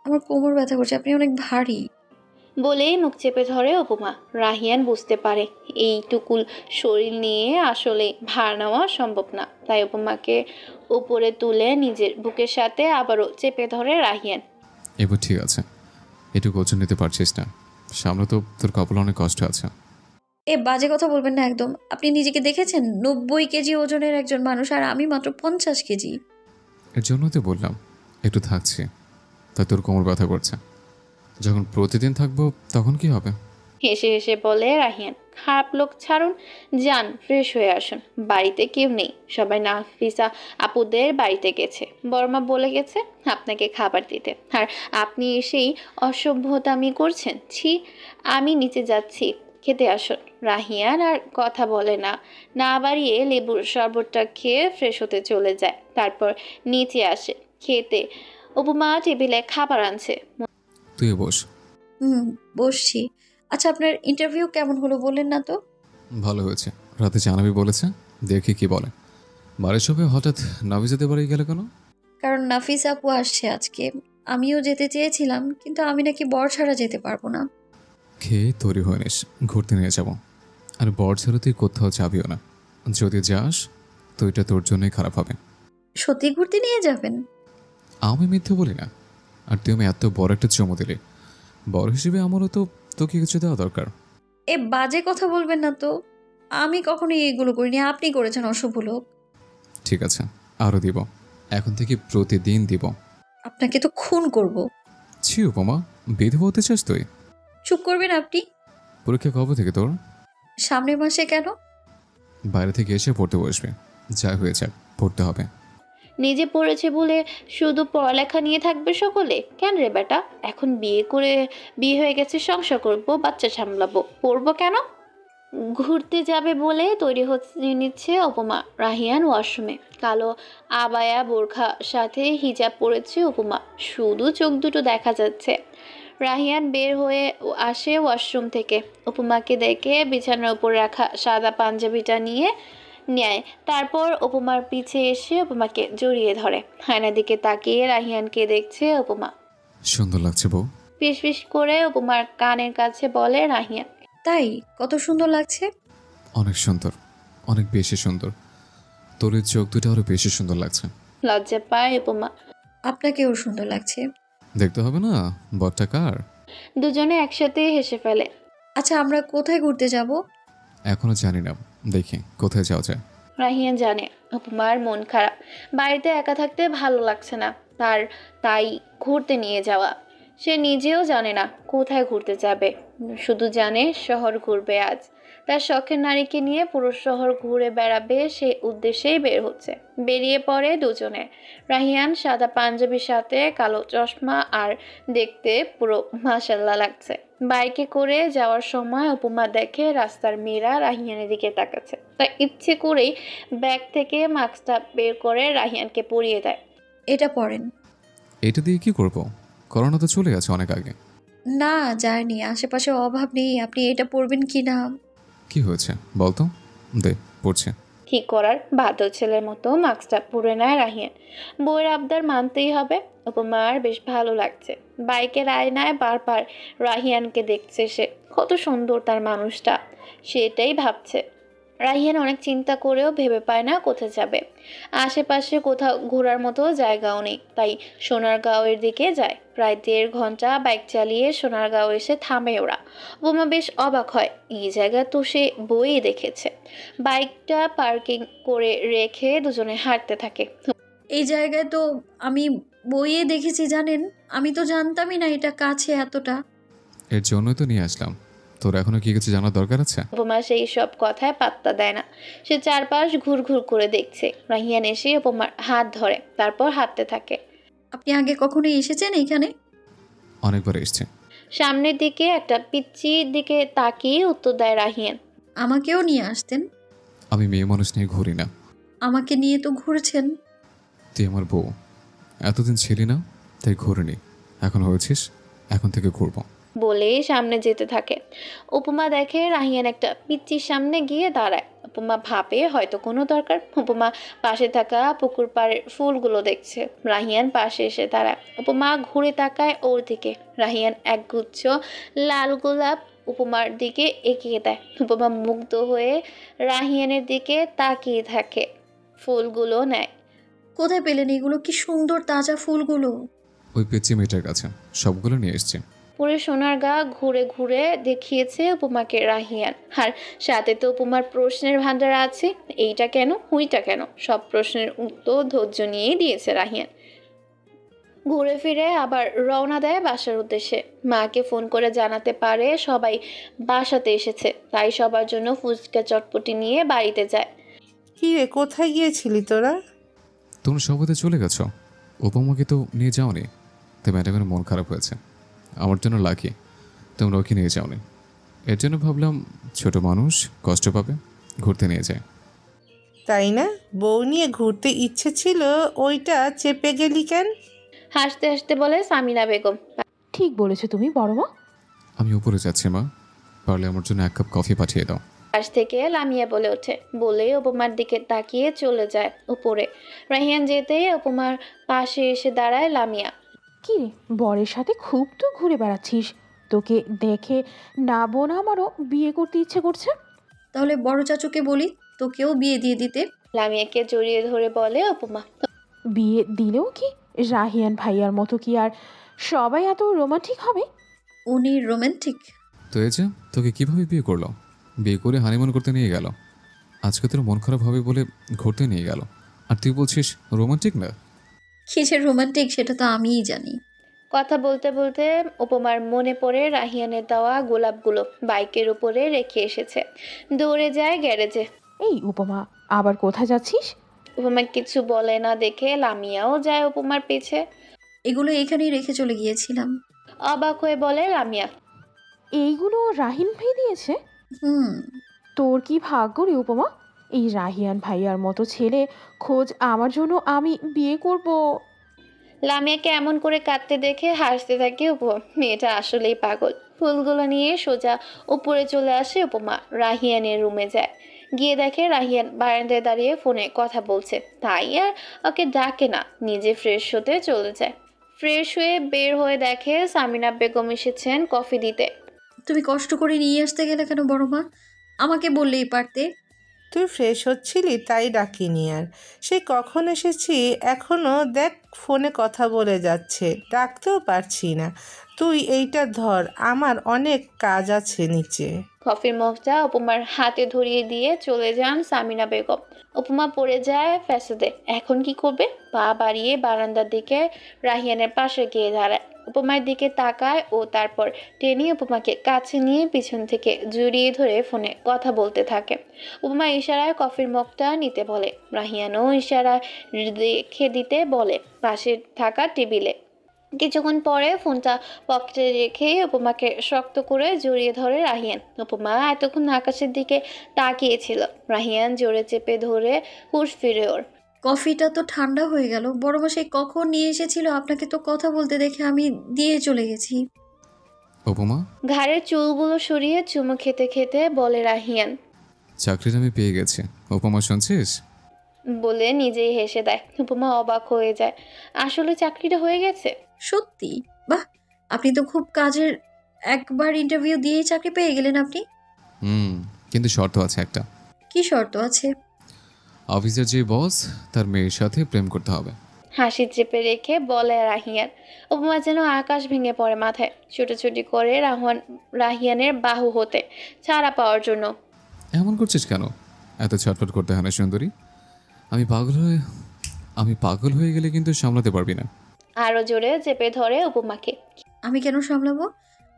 আমার কোমর ব্যথা করছে, আপনি অনেক ভারী। বলেই মুখ চেপে ধরে উপমা। রাহিয়ান বুঝতে পারে এইটুকুল শরীর নিয়ে আসলে ভার নেওয়া সম্ভব না। তাই উপমাকে উপরে তুলে নিজের বুকের সাথে আবারও চেপে ধরে রাহিয়ান। এবার ঠিক আছে, এটুকু ওজন নিতে পারছিস না, সামনে তো তোর কপালে অনেক কষ্ট আছে। এ বাজে কথা বলবেন না একদম। আপনি নিজেকে দেখেছেন? 90 কেজি ওজনের একজন মানুষ, আর আমি মাত্র 50 কেজি। এর জন্যই তো বললাম একটু থাকছি, তা তোর কোমর ব্যথা করছে। যখন প্রতিদিন থাকবো তখন কি হবে? হেসে হেসে বলে রাহিয়ান, খারাপ লোক ছাড়ুন, যান ফ্রেশ হয়ে আসুন। বাড়িতে কেউ নেই, সবাই নাফিসা আপুদের বাড়িতে গেছে। বড়মা বলে গেছে আপনাকে খাবার দিতে, আর আপনি এসেই অসভ্যতামি করছেন। ছি, আমি নিচে যাচ্ছি, খেতে আসুন। রাহিয়ান আর কথা বলে না, না বাড়িয়ে লেবুর শরবতটা খেয়ে ফ্রেশ হতে চলে যায়। তারপর নিচে আসে খেতে। উপমা টেবিলে খাবার আনছে। তুই বস। বসছি। আচ্ছা, আপনার ইন্টারভিউ কেমন হলো বললেন না তো? ভালো হয়েছে, রাতে জানাবি বলেছে, দেখি কি বলে। বাড়ির সবাই হঠাৎ নাফিসাদের বাড়ি গেলে কেন? কারণ নাফিস আপু আসছে আজকে। আমিও যেতে চেয়েছিলাম, কিন্তু আমি নাকি বর ছাড়া যেতে পারবো না। খেয়ে তৈরি হয়ে নিস, ঘুরতে নিয়ে যাব। আর বর ছাড়া তুই কোথাও যাবিও না। যদি যাস তো এটা তোর জন্যই খারাপ হবে। সত্যি ঘুরতে নিয়ে যাবেন? আমি মিথ্যে বলি না। আর তুই আমি এত বড় একটা চমো দিলি, বড় হিসেবে আমারও তো তোকে কিছু দেওয়া দরকার। এ বাজে কথা বলবেন না তো। আমি কখনোই এগুলো করিনি, আপনি করেছেন অশুভ লোক। ঠিক আছে, আরও দিব। এখন থেকে প্রতিদিন দিব। আপনাকে তো খুন করব। ছি উপমা, বিধবা হতে চাস তুই? চুপ করবেন আপনি। পরীক্ষা কবে থেকে তোর? সামনের মাসে। কেন? বাইরে থেকে এসে পড়তে বসবে, যা হয়ে যাক পড়তে হবে। নিজে পড়েছে বলে শুধু পড়ালেখা নিয়ে থাকবে সকলে? কেন রে বেটা, এখন বিয়ে হয়ে গেছে, সংসার করবো, বাচ্চা সামলাবো, পড়বো কেন? ঘুরতে যাবে বলে তৈরি নিচ্ছে উপমা। রাহিয়ান ওয়াশরুমে, কালো আবায়া বোরখা সাথে হিজাব পরেছে উপমা, শুধু চোখ দুটো দেখা যাচ্ছে। রাহিয়ান বের হয়ে আসে ওয়াশরুম থেকে, উপমাকে দেখে বিছানার উপর রাখা সাদা পাঞ্জাবিটা নিয়ে নেয়। তারপর উপমার পিছে এসে উপমাকে জড়িয়ে ধরে। আয়নার দিকে তাকিয়ে রাহিয়ানকে দেখছে উপমা। সুন্দর লাগছে বউ। ফিসফিস করে উপমার কানের কাছে বলে রাহিয়ান। তাই? কত সুন্দর লাগছে। অনেক সুন্দর, অনেক বেশি সুন্দর। তোর এই চোখ দুটো আরো বেশি সুন্দর লাগছে। লজ্জা পায় উপমা। আপনাকেও সুন্দর লাগছে। দেখতে হবে না বরটা কার? দুজনে একসাথে হেসে ফেলে। আচ্ছা, আমরা কোথায় ঘুরতে যাব? এখনো জানি না, দেখি কোথায় যাওয়া যায়। রাহিয়ান জানে উপমার মন খারাপ, বাড়িতে একা থাকতে ভালো লাগছে না তার, তাই ঘুরতে নিয়ে যাওয়া। সে নিজেও জানে না কোথায় ঘুরতে যাবে, শুধু জানে শহর ঘুরবে আজ। তার শখের নারীকে নিয়ে পুরো শহর ঘুরে বেড়াবে, সে উদ্দেশ্যেই বের হচ্ছে। বেরিয়ে পড়ে দুজনে। রাহিয়ান সাদা পাঞ্জাবির সাথে কালো চশমা, আর দেখতে পুরো মাশাল্লাহ লাগছে। বাইকে করে যাওয়ার সময় উপমা দেখে রাস্তার মেয়েরা রাহিয়ানের দিকে তাকাচ্ছে। তাই ইচ্ছে করেই ব্যাগ থেকে মাস্কটা বের করে রাহিয়ানকে পরিয়ে দেয়। এটা পরেন। এটা দিয়ে কি করব? করোনা তো চলে গেছে অনেক আগে। না, যায়নি, আশেপাশে অভাব নেই। আপনি এটা পরবেন কি না? কি হয়েছে বলতো? দে, পড়ছে। কি করার, বাধ্য ছেলের মতো মাস্কটা পরে নেয় রাহিয়ান। বইয়ের আবদার মানতেই হবে। উপমার বেশ ভালো লাগছে। বাইকের আয়নায় বারবার রাহিয়ানকে দেখছে সে, কত সুন্দর তার মানুষটা, সেটাই ভাবছে। রাহিয়ান অনেক চিন্তা করেও ভেবে পায় না কোথায় যাবে। আশেপাশে কোথাও ঘোরার মতো জায়গাও নেই, তাই সোনারগাঁওয়ের দিকে যায়। প্রায় 1.5 ঘন্টা বাইক চালিয়ে সোনারগাঁও এসে থামে ওরা। বোমা বেশ অবাক হয়, এই জায়গা তো সে বইয়ে দেখেছে। বাইকটা পার্কিং করে রেখে দুজনে হাঁটতে থাকে। এই জায়গায় তো আমি বইয়ে দেখেছি জানেন। আমি তো জানতামই না এটা কাছে এতটা। এর জন্যই তো নিয়ে আসলাম। তোর এখনো কি কিছু জানার দরকার আছে? উপমা সেই সব কথায় পাত্তা দেয় না। সে চারপাশ ঘুরঘুর করে দেখছে। রাহিয়ান এসে উপমার হাত ধরে, তারপর হাঁটতে থাকে। আপনি আগে কখনো এসেছেন এখানে? অনেকবার এসছে। সামনের দিকে একটা পিচ্চির দিকে তাকিয়ে উত্তর দেয় রাহিয়ান। আমাকেও নিয়ে আসতেন। আমি মেয়ে মানুষ নিয়ে ঘুরি না। আমাকে নিয়ে তো ঘুরেছেন। তুই আমার বউ, এতদিন ছিলি না তাই ঘুরিনি। এখন হয়েছিস, এখন থেকে ঘুরবো। বলে সামনে যেতে থাকে। উপমা দেখে রাহিয়ান একটা পিচ্চির সামনে গিয়ে দাঁড়ায়। উপমা ভাবে হয়তো কোনো দরকার। উপমা পাশে থাকা পুকুর পাড়ের ফুলগুলো দেখছে। রাহিয়ান পাশে এসে দাঁড়ায়। উপমা ঘুরে তাকায় ওর দিকে। রাহিয়ান একগুচ্ছ লাল গোলাপ উপমার দিকে এগিয়ে দেয়। উপমা মুগ্ধ হয়ে রাহিয়ানের দিকে তাকিয়ে থাকে, ফুলগুলো নেয়। কোথায় পেলেন এগুলো? কি সুন্দর তাজা ফুলগুলো। ওই পেঁচি মেয়েটার কাছে সবগুলো নিয়ে এসছে। পুরো সোনারগাঁ ঘুরে ঘুরে দেখিয়েছে উপমাকে রাহিয়ান। আর সাথে তো উপমার প্রশ্নের ভান্ডার আছে, এইটা কেন, হুইটা কেন, সব প্রশ্নের উত্তর ধৈর্য নিয়েই দিয়েছে রাহিয়ান। ঘুরে ফিরে আবার রওনা দেয় বাসার উদ্দেশ্যে। মাকে ফোন করে জানাতে পারে সবাই বাসাতে এসেছে, তাই সবার জন্য ফুচকা চটপটি নিয়ে বাড়িতে যায়। কি রে, কোথায় গিয়েছিলি তোরা? তোমরা সবাই চলে গেছো, উপমাকে তো নিয়ে যাওনি। তাই ম্যাডামের মন খারাপ হয়েছে। আমার জন্য লাকি তোমরা ওকে নিয়ে যাওনি। এর জন্য ভাবলাম ছোট মানুষ কষ্ট পাবে, ঘুরতে নিয়ে যায়। তাই না? বউ নিয়ে ঘুরতে ইচ্ছে ছিল, ওইটা চেপে গেলি কেন? হাসতে হাসতে বলে সামিনা বেগম। ঠিক বলেছো তুমি বড় মা। আমি উপরে যাচ্ছি মা, পারলে আমার জন্য 1 কাপ কফি পাঠিয়ে দাও। পাশ থেকে লামিয়া বলে ওঠে। বলে উপমার দিকে তাকিয়ে চলে যায় উপরে। রাহিয়ান যেতেই উপমার পাশে এসে দাঁড়ায় লামিয়া। কি রে, বরের সাথে খুব তো ঘুরে বেড়াচ্ছিস। তোকে দেখে না বোন আমারও বিয়ে করতে ইচ্ছে করছে। তাহলে বড় চাচুকে বলি তোকেও বিয়ে দিয়ে দিতে। লামিয়াকে জড়িয়ে ধরে বলে উপমা। বিয়ে দিলেও কি রাহিয়ান ভাইয়ার মতো কি আর সবাই এত রোমান্টিক হবে? উনি রোমান্টিক? তো এই যে তোকে কিভাবে বিয়ে করলো? বিয়ে করে হানিমুন করতে নিয়ে গেল, আজকে তোর মন খারাপ হবে বলে ঘুরতে নিয়ে গেল, আর তুই বলছিস রোমান্টিক না? কি যে রোমান্টিক সেটা তো আমিই জানি। কথা বলতে বলতে উপমার মনে পড়ে রাহিয়ানের দেওয়া গোলাপগুলো বাইকের উপরে রেখে এসেছে। দৌড়ে যায় গ্যারেজে। এই উপমা, আবার কোথায় যাচ্ছিস? উপমা কিছু বলে না দেখে লামিয়াও যায় উপমার পিছে। এগুলো এখানেই রেখে চলে গিয়েছিলাম। অবাক হয়ে বলে লামিয়া। এইগুলো রাহিন ভাই দিয়েছে? হুম। তোর কি ভাগ্য রে উপমা, এই রাহিয়ান ভাইয়ার মতো ছেলে খোঁজ আমার জন্য। আমি বিয়ে করব। লামিয়াকে এমন করে কাঁদতে দেখে হাসতে থাকে উপমা। মেয়েটা আসলেই পাগল। ফুলগুলো নিয়ে সোজা উপরে চলে আসে উপমা। রাহিয়ানের রুমে যায়। গিয়ে দেখে রাহিয়ান বারান্দায় দাঁড়িয়ে ফোনে কথা বলছে। তাই আর ওকে ডাকে না, নিজে ফ্রেশ হতে চলে যায়। ফ্রেশ হয়ে বের হয়ে দেখে সামিনা বেগম এসেছেন কফি দিতে। তুমি কষ্ট করে নিয়ে আসতে গেলে কেন বড় মা? আমাকে বললেই পারতে। তুই ফ্রেশ হচ্ছিলি তাই ডাকিনি আর। সেই কখন এসেছি এখনও দেখ ফোনে কথা বলে যাচ্ছে, ডাকতেও পারছি না। তুই এইটা ধর, আমার অনেক কাজ আছে নিচে। কফির মগটা উপমার হাতে ধরিয়ে দিয়ে চলে যান সামিনা বেগম। উপমা পড়ে যায় ফ্যাসাদে। এখন কি করবে? পা বাড়িয়ে বারান্দার দিকে রাহিয়ানের পাশে গিয়ে দাঁড়ায়। উপমার দিকে তাকায় ও তারপর টেনে উপমাকে কাছে নিয়ে পিছন থেকে জড়িয়ে ধরে ফোনে কথা বলতে থাকে। উপমা ইশারায় কফির মগটা নিতে বলে। রাহিয়ানও ইশারায় রেখে দিতে বলে পাশে থাকা টেবিলে। কিছুক্ষণ পরে ফোনটা পকেটে রেখে উপমাকে শক্ত করে জড়িয়ে ধরে রাহিয়ান। উপমা এতক্ষণ আকাশের দিকে তাকিয়েছিল। রাহিয়ান জোরে চেপে ধরে হুঁশ ফিরে ওর। কফিটা তো ঠান্ডা হয়ে গেল। বড় মা সেই কখন নিয়ে এসেছিল? আপনাকে তো কথা বলতে দেখে আমি দিয়ে চলে গেছি। উপমা, ঘাড়ের চুলগুলো সরিয়ে চুমু খেতে খেতে বলে রাহিয়ান। চাকরিটা আমি পেয়ে গেছি। উপমা শুনছিস? বলে নিজেই হেসে দেয়। উপমা অবাক হয়ে যায়। আসলে চাকরিটা হয়ে গেছে? সত্যি? বাহ, আপনি তো খুব কাজের। একবার ইন্টারভিউ দিয়েই চাকরি পেয়ে গেলেন আপনি। কিন্তু শর্ত আছে একটা। কি শর্ত আছে? অফিসের যে বস তার মেয়ের সাথে প্রেম করতে হবে। হাসি চেপে রেখে বলে রাহিয়ান। উপমা যেন আকাশ ভেঙে পড়ে মাথায়। ছুটোছুটি করে রাহিয়ানের বাহু হতে ছাড়া পাওয়ার জন্য। এমন করছিস কেন? এত ছটফট করতে হয় না সুন্দরী। আমি পাগল হয়ে গেলে কিন্তু সামলাতে পারবি না। আরো জোরে চেপে ধরে উপমাকে। আমি কেন সামলাবো?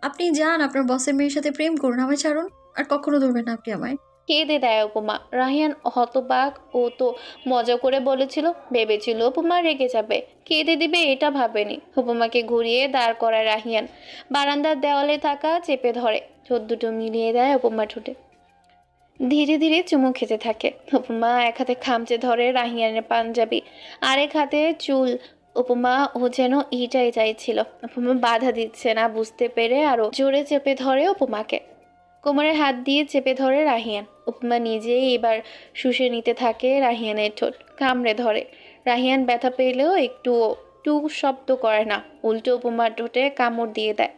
আপনি যান, আপনার বসের মেয়ের সাথে প্রেম করুন, আমায় ছাড়ুন। আর কখনো ধরবেন না আপনি আমায়। কেঁদে দেয় উপমা। রাহিয়ান হতবাক। ও তো মজা করে বলেছিল, ভেবেছিল উপমা রেগে যাবে, কেঁদে দিবে এটা ভাবেনি। উপমাকে ঘুরিয়ে দাঁড় করায় রাহিয়ান। বারান্দার দেওয়ালে থাকা চেপে ধরে। ঠোঁট দুটো মিলিয়ে দেয় উপমা ঠোঁটে। ধীরে ধীরে চুমু খেতে থাকে। উপমা এক হাতে খামচে ধরে রাহিয়ানের পাঞ্জাবি, আরেক হাতে চুল। উপমা ও যেন এইটাই চাইছিল। উপমা বাধা দিচ্ছে না বুঝতে পেরে আরো জোরে চেপে ধরে উপমাকে। কোমরে হাত দিয়ে চেপে ধরে রাহিয়ান। উপমা নিজেই এবার শুষে নিতে থাকে রাহিয়ানের ঠোঁট, কামড়ে ধরে। রাহিয়ান ব্যথা পেলেও একটু শব্দ করে না, উল্টো উপমার ঠোঁটে কামড় দিয়ে দেয়।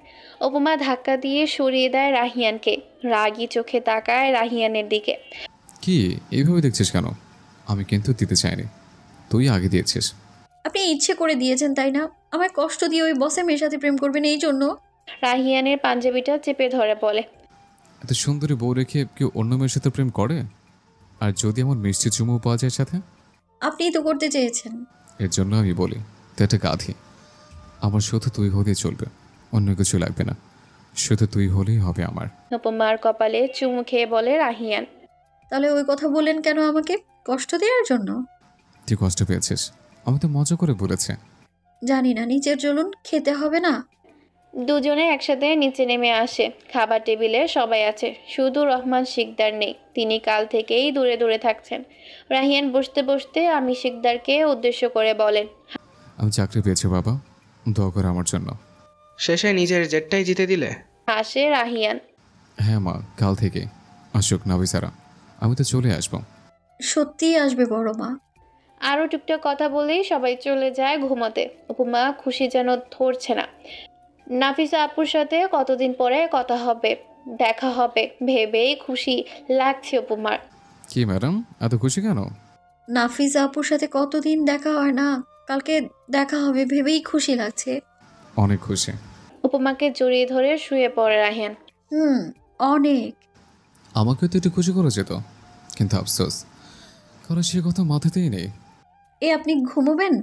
উপমা ধাক্কা দিয়ে সরিয়ে দেয় রাহিয়ানকে। রাগী চোখে তাকায় রাহিয়ানের দিকে। কি এইভাবে দেখছিস কেন? আমি কিন্তু দিতে চাইনি, তুই আগে দিয়েছিস। আপনি ইচ্ছে করে দিয়েছেন তাই না? আমায় কষ্ট দিয়ে ওই বসের মেয়ের সাথে প্রেম করবেন এই জন্য? রাহিয়ানের পাঞ্জাবিটা চেপে ধরে বলে। এত সুন্দরী বউ রেখে কেউ অন্য মেয়ের সাথে প্রেম করে? আর যদি আমার মিষ্টি চুমু পাওয়া যায় সাথে? আপনিই তো করতে চেয়েছেন। এর জন্য আমি বলি তুই একটা গাধি। আমার শুধু তুই হলেই চলবে, অন্য কিছু লাগবে না। শুধু তুই হলেই হবে আমার। উপমার কপালে চুমু খেয়ে বলে রাহিয়ান। তাহলে ওই কথা বললেন কেন আমাকে? কষ্ট দেওয়ার জন্য? তুই কষ্ট পেয়েছিস? আমি তো মজা করে বলেছে। জানি না, নিচের চলুন, খেতে হবে না? দুজনে একসাথে নিচে নেমে আসে। খাবার টেবিলে সবাই আছে, শুধু রহমান শিকদার নেই। তিনি কাল থেকেই দূরে দূরে থাকছেন। রাহিয়ান বসতে বসতে আমি শিকদারকে উদ্দেশ্য করে বলেন। আমি চাকরি পেয়েছি বাবা, দোয়া করে আমার জন্য। শেষে নিজের জেটটাই জিতে দিলে। হাসে রাহিয়ান। হ্যাঁ মা, কাল থেকে আসুক নাবিসারা, আমি তো চলে আসবো। সত্যিই আসবে বড় মা? আরও টুকটাক কথা বলেই সবাই চলে যায় ঘুমোতে। উপমা খুশি যেন ধরছে না। নাফিসা আপুর সাথে কতদিন পরে কথা হবে, দেখা হবে ভেবেই খুশি লাগছে উপমার। কি ম্যাডাম এত খুশি কেন? নাফিজা আপুর সাথে কতদিন দেখা হয় না, কালকে দেখা হবে ভেবেই খুশি লাগছে। অনেক খুশি। উপমাকে জড়িয়ে ধরে শুয়ে পড়ে রাহিয়ান। অনেক। আমাকে তো একটু খুশি করা যেত, কিন্তু আফসোস কারণ সে কথা মাথাতেই নেই। আপনি ঘুমোবেন?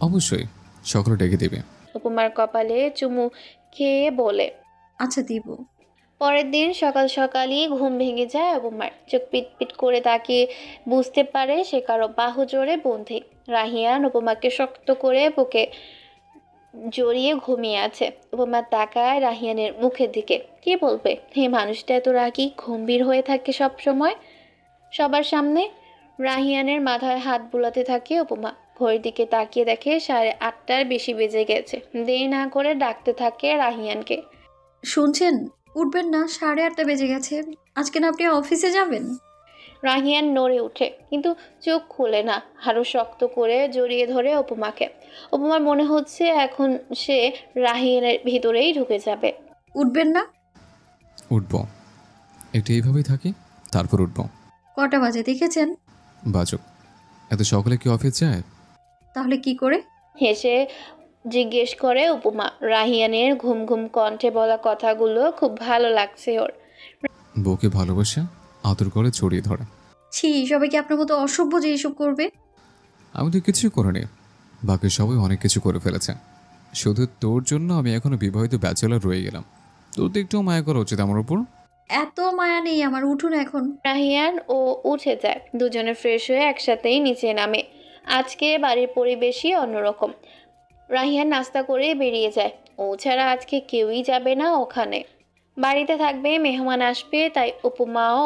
অবশ্যই, সকালে ডেকে দেবে। উপমার কপালে চুমু খেয়ে বলে, আচ্ছা দিব। পরের দিন সকাল সকালই ঘুম ভেঙে যায় উপমার। চোখ পিটপিট করে তাকিয়ে বুঝতে পারে সে কারো বাহু জোরে বন্ধি। রাহিয়ান উপমাকে শক্ত করে বুকে জড়িয়ে ঘুমিয়ে আছে। উপমা তাকায় রাহিয়ানের মুখের দিকে। কি বলবে? এই মানুষটা এত রাগী গম্ভীর হয়ে থাকে সব সময় সবার সামনে। রাহিয়ানের মাথায় হাত বুলাতে থাকে উপমা। ঘড়ির দিকে তাকিয়ে দেখে 8:30 বেশি বেজে গেছে। দেরি না করে ডাকতে থাকে রাহিয়ানকে। শুনছেন, উঠবেন না? 8:30 বেজে গেছে। আজকে না আপনি অফিসে যাবেন? রাহিয়ান নড়ে উঠে, কিন্তু চোখ খুলে না। আরো শক্ত করে জড়িয়ে ধরে উপমাকে। উপমার মনে হচ্ছে এখন সে রাহিয়ানের ভিতরেই ঢুকে যাবে। উঠবেন না? উঠবো, একটু এইভাবেই থাকি, তারপর উঠবো। কটা বাজে দেখেছেন? বাজুক, এত সকালে কি অফিস যায়? তাহলে কি করে? হেসে জিজ্ঞেস করে উপমা। রাহিয়ানের ঘুম ঘুম কণ্ঠে বলা কথাগুলো খুব ভালো লাগছে ওর। বউকে ভালোবাসে, আদর করে জড়িয়ে ধরে। ছি, সবাই কি আপনার মতো অসভ্য যে এসব করবে? আমি তো কিছুই করিনি, বাকি সবাই অনেক কিছু করে ফেলেছে। শুধু তোর জন্য আমি এখনো বিবাহিত ব্যাচেলর রয়ে গেলাম। তোর তো একটু মায়া করা উচিত আমার উপর। এত মায়া নেই আমার, উঠুন এখন। রাহিয়ান ও উঠে যায়। দুজনে ফ্রেশ হয়ে একসাথেই নিচে নামে। আজকে বাড়ির পরিবেশই অন্যরকম। রাহিয়ান নাস্তা করে বেরিয়ে যায়। ও ছাড়া আজকে কেউই যাবে না ওখানে। বাড়িতে থাকবে, মেহমান আসবে, তাই উপমাও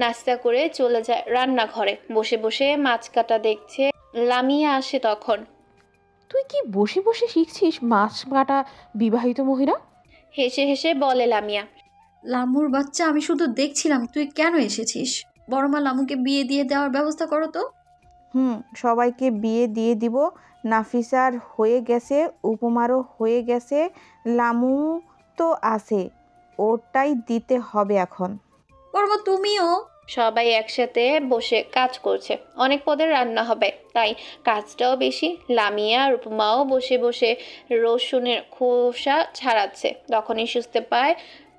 নাস্তা করে চলে যায় রান্নাঘরে। বসে বসে মাছ কাটা দেখছে। লামিয়া আসে তখন। তুই কি বসে বসে শিখছিস মাছ কাটা, বিবাহিত মহিলা? হেসে হেসে বলে লামিয়া। লামুর বাচ্চা, আমি শুধু দেখছিলাম তুই কেন এসেছিস। বড় মা লামুকে বিয়ে দিয়ে দেওয়ার ব্যবস্থা করো তো। সবাইকে বিয়ে দিয়ে দিব। নাফিসার হয়ে গেছে, উপমারও হয়ে গেছে, লামু তো আছে, ওটাই দিতে হবে এখন। বড় মা তুমিও। সবাই একসাথে বসে কাজ করছে। অনেক পদের রান্না হবে, তাই কাজটাও বেশি। লামিয়া আর উপমাও বসে বসে রসুনের খোসা ছাড়াচ্ছে।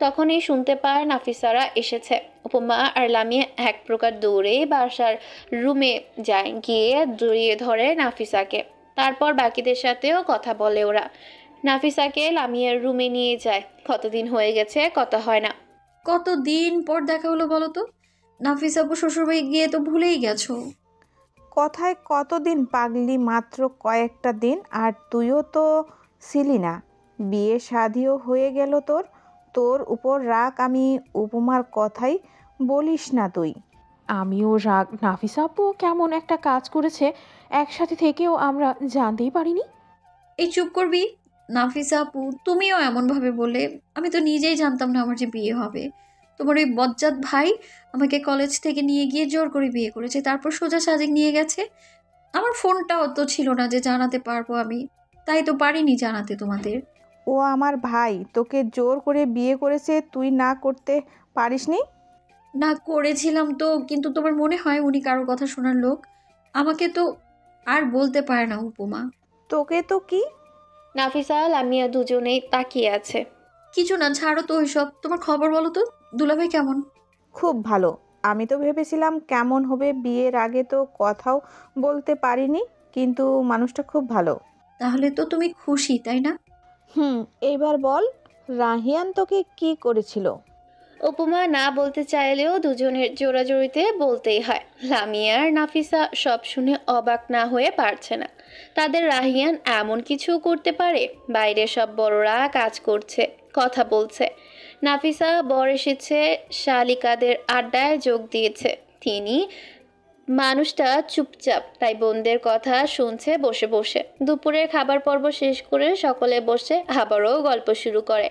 তখনই শুনতে পায় নাফিসারা এসেছে। উপমা আর লামিয়া এক প্রকার দৌড়েই বাসার রুমে যায়, গিয়ে জড়িয়ে ধরে নাফিসাকে। তারপর বাকিদের সাথেও কথা বলে ওরা। নাফিসাকে লামিয়ার রুমে নিয়ে যায়। কতদিন হয়ে গেছে কথা হয় না। কতদিন পর দেখা হলো বলো তো? নাফিসা আপু শ্বশুরবাড়ি গিয়ে তো ভুলেই গেছো। কথায় কতদিন পাগলি, মাত্র কয়েকটা দিন। আর তুইও তো ছিলি না, বিয়ে শাদিও হয়ে গেল তোর। তোর উপর রাগ আমি উপমার কথাই বলিস না তুই। আমিও রাগ। নাফিসা আপু কেমন একটা কাজ করেছে, একসাথে থেকেও আমরা জানতেই পারিনি। এই চুপ করবি। নাফিসা আপু তুমিও এমনভাবে বলে, আমি তো নিজেই জানতাম না আমার যে বিয়ে হবে। তোমার ওই বজ্জাত ভাই আমাকে কলেজ থেকে নিয়ে গিয়ে জোর করে বিয়ে করেছে, তারপর সোজা সাজেক নিয়ে গেছে। আমার ফোনটাও তো ছিল না যে জানাতে পারবো আমি, তাই তো পারিনি জানাতে তোমাদের। ও আমার ভাই, তোকে জোর করে বিয়ে করেছে, তুই না করতে পারিসনি? না করেছিলাম তো, কিন্তু তোমার মনে হয় উনি কারো কথা শোনার লোক? আমাকে তো আর বলতে পারে না উপমা। তোকে তো কি? নাফিসা লামিয়া দুজনেই তাকিয়ে আছে। কিছু না, ছাড়ো তো ওইসব। তোমার খবর বলো তো, দুলাভাই কেমন? খুব ভালো। আমি তো ভেবেছিলাম কেমন হবে, বিয়ের আগে তো কথাও বলতে পারিনি, কিন্তু মানুষটা খুব ভালো। তাহলে তো তুমি খুশি, তাই না? এইবার বল, রাহিয়ান তোকে কি করেছিল? উপমা না বলতে চাইলেও দুজনের জোড়াজড়িতে বলতেই হয়। লামিয়া আর নাফিসা সব শুনে অবাক না হয়ে পারছে না। তাদের রাহিয়ান এমন কিছু করতে পারে? বাইরে সব বড়রা কাজ করছে, কথা বলছে। নাফিসা বর এসেছে, শালিকাদের আড্ডায় যোগ দিয়েছে। তিনি মানুষটা চুপচাপ, তাই বোনদের কথা শুনছে বসে বসে। দুপুরের খাবার পর্ব শেষ করে সকলে বসে আবারও গল্প শুরু করে।